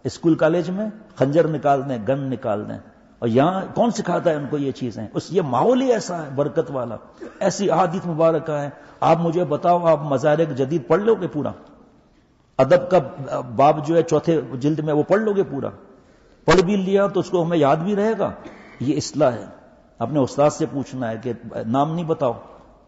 اسکول کالج میں خنجر نکال دیں, گن نکال دیں, اور یہاں کون سکھاتا ہے ان کو یہ چیزیں؟ یہ ماحول ہی ایسا ہے برکت والا. ایسی احادیث مبارکہ ہیں. آپ مجھے بتاؤ, آپ مزارع جدید پڑھ لو گے پورا؟ ادب کا باب جو ہے چوتھے جلد میں وہ پڑھ لو گے پورا؟ پڑھ بھی لیا تو اس کو ہمیں یاد بھی رہے گا. یہ اصلاح ہے. اپنے استاد سے پوچھنا ہے کہ نام نہیں بتاؤ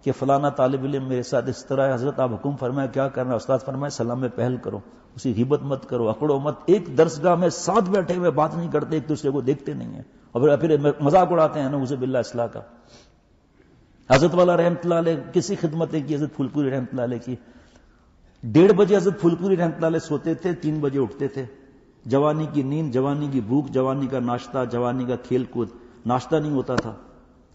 کہ فلانا طالب علم میرے ساتھ اس طرح ہے, حضرت آپ حکم فرمائے کیا کرنا؟ استاد فرمائے سلام میں پہل کرو, اسی غیبت مت کرو, اکڑو مت. ایک درسگاہ میں ساتھ بیٹھے ہوئے بات نہیں کرتے, ایک دوسرے کو دیکھتے نہیں ہیں, اور پھر مذاق اڑاتے ہیں نعوذ باللہ اصلاح کا. حضرت والا رحمت اللہ علیہ کسی خدمت کی, حضرت پھول پوری رحمت اللہ علیہ کی, 1:30 بجے حضرت پھول پوری رحمت اللہ علیہ سوتے تھے, 3 بجے اٹھتے تھے. جوانی کی نیند, جوانی کی بھوک, جوانی کا ناشتہ, جوانی کا کھیل کود. ناشتہ نہیں ہوتا تھا.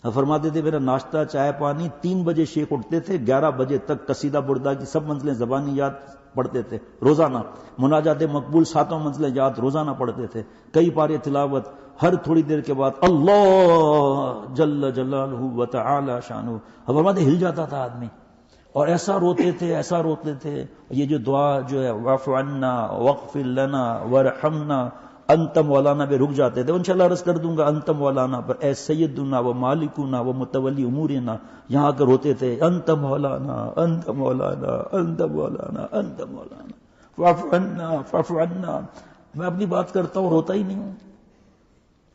فرماتے تھے میرا ناشتہ چائے پانی. 3 بجے شیخ اٹھتے تھے, 11 بجے تک قصیدہ بردہ کی سب منزلیں زبانی یاد پڑھتے تھے روزانہ. مناجات مقبول 7 منزلیں یاد روزانہ پڑھتے تھے. کئی پارے تلاوت. ہر تھوڑی دیر کے بعد اللہ جل جلالہ و تعالی شانہ. فرماتے ہل جاتا تھا آدمی, اور ایسا روتے تھے, ایسا روتے تھے. یہ جو دعا جو ہے واعف عنا واغفر لنا وارحمنا انت مولانا پہ رک جاتے تھے. انشاءاللہ عرض کر دوں گا انت مولانا پر, اے سیدنا و مالکنا و متولی امورنا. یہاں کر روتے تھے انت مولانا انت مولانا انت مولانا انت مولانا فاعف عنا فاعف عنا. میں اپنی بات کرتا ہوں, روتا ہی نہیں ہوں.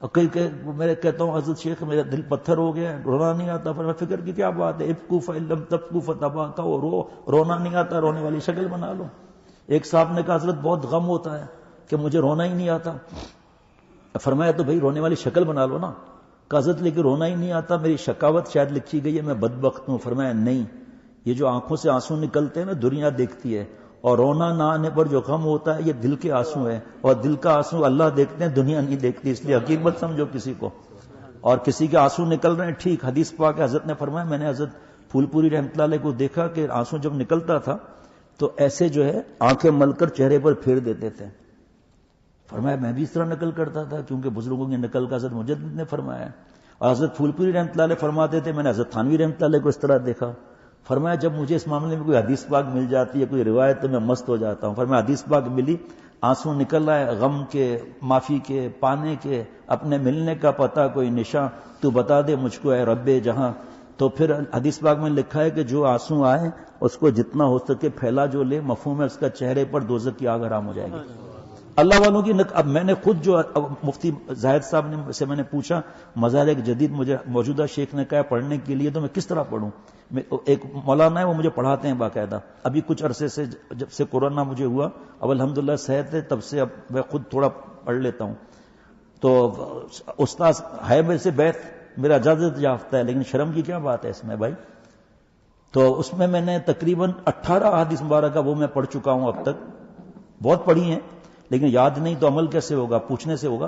اور کئی میں کہتا ہوں حضرت شیخ میرا دل پتھر ہو گیا, رونا نہیں آتا. پر میں فکر کی کیا بات ہے, ابکو فإن لم تبکو فتباکوا. رونا نہیں آتا, رونے والی شکل بنا لو. ایک صاحب نے کہا حضرت بہت غم ہوتا ہے کہ مجھے رونا ہی نہیں آتا. فرمایا تو بھائی رونے والی شکل بنا لو نا. کہا حضرت لیکن رونا ہی نہیں آتا, میری شکاوت شاید لکھی گئی ہے, میں بدبخت ہوں. فرمایا نہیں, یہ جو آنکھوں سے آنسو نکلتے ہیں نا دنیا دیکھتی ہے, اور رونا نہ آنے پر جو غم ہوتا ہے یہ دل کے آنسو ہے, اور دل کا آنسو اللہ دیکھتے ہیں دنیا نہیں دیکھتی. اس لیے حقیقت سمجھو کسی کو. اور کسی کے آنسو نکل رہے ہیں ٹھیک, حدیث پاک ہے حضرت نے فرمایا میں نے حضرت پھول پوری رحمت اللہ علیہ کو دیکھا کہ آنسو جب نکلتا تھا تو ایسے جو ہے آنکھیں مل کر چہرے پر پھیر دیتے تھے. فرمایا میں بھی اس طرح نقل کرتا تھا, کیونکہ بزرگوں کی نقل کا حضرت مجدد نے فرمایا ہے. اور حضرت پھول پوری رحمت اللہ علیہ فرماتے تھے میں نے حضرت تھانوی رحمت اللہ علیہ کو اس طرح دیکھا. فرمایا جب مجھے اس معاملے میں کوئی حدیث پاک مل جاتی ہے, کوئی روایت, تو میں مست ہو جاتا ہوں. فرمایا حدیث پاک ملی, آنسو نکل رہا ہے غم کے, معافی کے, پانے کے, اپنے ملنے کا پتہ کوئی نشاں, تو بتا دے مجھ کو اے رب جہاں. تو پھر حدیث پاک میں لکھا ہے کہ جو آنسو آئے اس کو جتنا ہو سکے پھیلا جو لے, مفہوم ہے اس کا چہرے پر دوزخ کی آگ حرام ہو جائے گی. اللہ والوں کی اب میں نے خود جو مفتی زاہد صاحب نے سے میں نے پوچھا مزارع جدید مجھے موجودہ شیخ نے کہا پڑھنے کے لیے, تو میں کس طرح پڑھوں؟ ایک مولانا ہے وہ مجھے پڑھاتے ہیں باقاعدہ. ابھی کچھ عرصے سے جب سے کورونا مجھے ہوا, اب الحمدللہ صحت ہے, تب سے اب میں خود تھوڑا پڑھ لیتا ہوں. تو استاذ ہے میرے سے بیت, میرا اجازت یافتہ ہے, لیکن شرم کی کیا بات ہے اس میں بھائی. تو اس میں میں نے تقریباً 18 احادیث مبارکہ وہ میں پڑھ چکا ہوں اب تک. بہت پڑھی ہیں لیکن یاد نہیں, تو عمل کیسے ہوگا, پوچھنے سے ہوگا.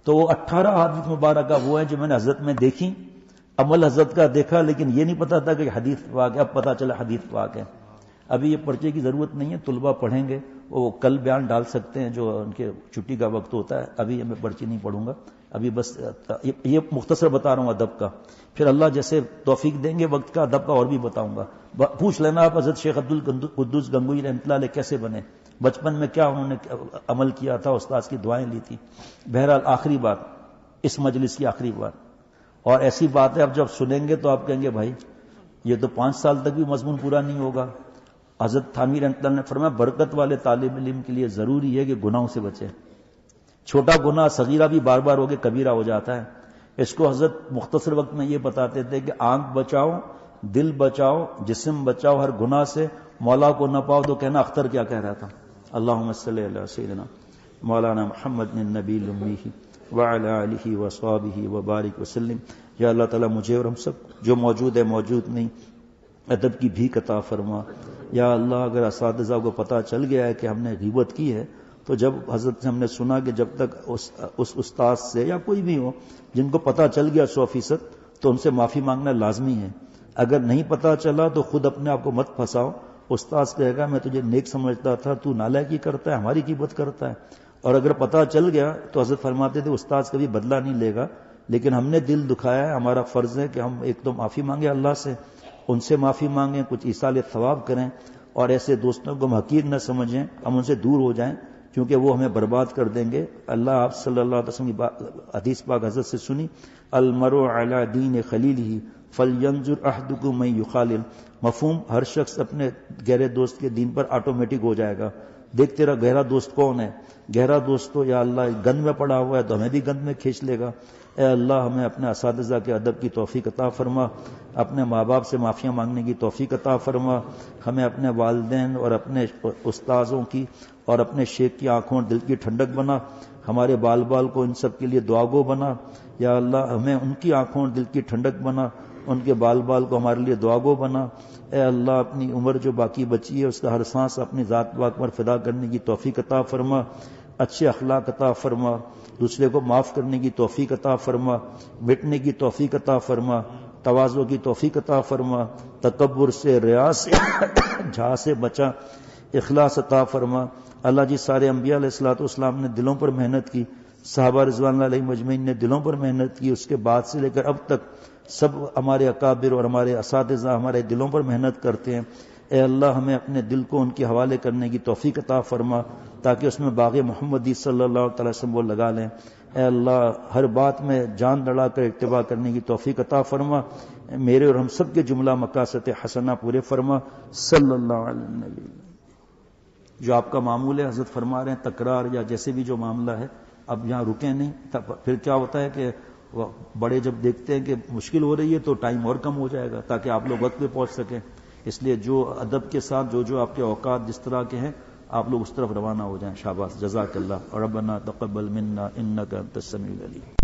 تو 18 احادیث مبارکہ وہ ہیں جو میں نے حضرت میں دیکھی, عمل حضرت کا دیکھا, لیکن یہ نہیں پتا تھا کہ حدیث پاک ہے. اب پتا چلا حدیث پاک ہے. ابھی یہ پرچے کی ضرورت نہیں ہے, طلبہ پڑھیں گے, وہ کل بیان ڈال سکتے ہیں جو ان کے چھٹی کا وقت ہوتا ہے. ابھی میں پرچی نہیں پڑھوں گا, ابھی بس یہ مختصر بتا رہا ہوں ادب کا. پھر اللہ جیسے توفیق دیں گے وقت کا ادب کا اور بھی بتاؤں گا. پوچھ لینا آپ حضرت شیخ عبدالقدوس گنگوئی رحمۃ اللہ علیہ کیسے بنے, بچپن میں کیا انہوں نے عمل کیا تھا, استاذ کی دعائیں لی تھی. بہرحال آخری بات, اس مجلس کی آخری بات, اور ایسی بات ہے اب جب سنیں گے تو آپ کہیں گے بھائی یہ تو 5 سال تک بھی مضمون پورا نہیں ہوگا. حضرت تھانوی رحمۃ اللہ نے فرمایا برکت والے طالب علم کے لیے ضروری ہے کہ گناہوں سے بچے. چھوٹا گناہ صغیرہ بھی بار بار ہو کے کبیرہ ہو جاتا ہے. اس کو حضرت مختصر وقت میں یہ بتاتے تھے کہ آنکھ بچاؤ, دل بچاؤ, جسم بچاؤ ہر گناہ سے, مولا کو نہ پاؤ تو کہنا اختر کیا کہہ رہا تھا, اللہم صلی علی سیدنا مولانا محمد النبی الامی وعلی آلہ وصحبہ وبارک وسلم. یا اللہ تعالیٰ مجھے اور ہم سب جو موجود ہے موجود نہیں ادب کی بھیک عطا فرما. یا اللہ اگر اساتذہ کو پتہ چل گیا ہے کہ ہم نے غیبت کی ہے, تو جب حضرت سے ہم نے سنا کہ جب تک اس استاذ سے یا کوئی بھی ہو جن کو پتہ چل گیا 100%, تو ان سے معافی مانگنا لازمی ہے. اگر نہیں پتہ چلا تو خود اپنے آپ کو مت پھنساؤ. استاذ کہے گا میں تجھے نیک سمجھتا تھا, تو نالائکی کرتا ہے, ہماری غیبت کرتا ہے. اور اگر پتہ چل گیا تو حضرت فرماتے تھے استاذ کبھی بدلہ نہیں لے گا, لیکن ہم نے دل دکھایا ہے, ہمارا فرض ہے کہ ہم ایک تو معافی مانگے اللہ سے, ان سے معافی مانگیں, کچھ ایصال ثواب کریں, اور ایسے دوستوں کو ہم حقیر نہ سمجھیں، ہم ان سے دور ہو جائیں کیونکہ وہ ہمیں برباد کر دیں گے۔ اللہ آپ صلی اللہ علیہ وسلم کی حدیث پاک حضرت سے سنی، المرء علی دین خلیلہ فلینظر احدکم من یخالل، مفہوم ہر شخص اپنے گہرے دوست کے دین پر آٹومیٹک ہو جائے گا۔ دیکھ تیرا گہرا دوست کون ہے، گہرا دوست تو یا اللہ گند میں پڑا ہوا ہے تو ہمیں بھی گند میں کھینچ لے گا۔ اے اللہ ہمیں اپنے اساتذہ کے ادب کی توفیق عطا فرما، اپنے ماں باپ سے معافیاں مانگنے کی توفیق عطا فرما، ہمیں اپنے والدین اور اپنے استاذوں کی اور اپنے شیخ کی آنکھوں اور دل کی ٹھنڈک بنا، ہمارے بال بال کو ان سب کے لیے دعا گو بنا۔ یا اللہ ہمیں ان کی آنکھوں اور دل کی ٹھنڈک بنا، ان کے بال بال کو ہمارے لیے دعا گو بنا۔ اے اللہ اپنی عمر جو باقی بچی ہے اس کا ہر سانس اپنی ذات پاک پر فدا کرنے کی توفیق عطا فرما، اچھے اخلاق عطا فرما، دوسرے کو معاف کرنے کی توفیق عطا فرما، مٹنے کی توفیق عطا فرما، تواضع کی توفیق عطا فرما، تکبر سے، ریا سے، جھا سے بچا، اخلاص عطا فرما۔ اللہ جی سارے انبیاء علیہ الصلوۃ والسلام نے دلوں پر محنت کی، صحابہ رضوان اللہ علیہم اجمعین نے دلوں پر محنت کی، اس کے بعد سے لے کر اب تک سب ہمارے اکابر اور ہمارے اساتذہ ہمارے دلوں پر محنت کرتے ہیں۔ اے اللہ ہمیں اپنے دل کو ان کے حوالے کرنے کی توفیق عطا فرما تاکہ اس میں باغ محمدی صلی اللہ تعالی وسلم وہ لگا لیں۔ اے اللہ ہر بات میں جان لڑا کر اتباع کرنے کی توفیق عطا فرما، میرے اور ہم سب کے جملہ مقاصد حسنہ پورے فرما، صلی اللہ علیہ وسلم۔ جو آپ کا معمول ہے حضرت فرما رہے ہیں تکرار یا جیسے بھی جو معاملہ ہے اب یہاں رکیں نہیں، پھر کیا ہوتا ہے کہ بڑے جب دیکھتے ہیں کہ مشکل ہو رہی ہے تو ٹائم اور کم ہو جائے گا تاکہ آپ لوگ وقت پہ پہنچ سکیں۔ اس لیے جو ادب کے ساتھ جو آپ کے اوقات جس طرح کے ہیں آپ لوگ اس طرف روانہ ہو جائیں۔ شاباش، جزاک اللہ، ربنا تقبل منا انک انت السمیع العلیم۔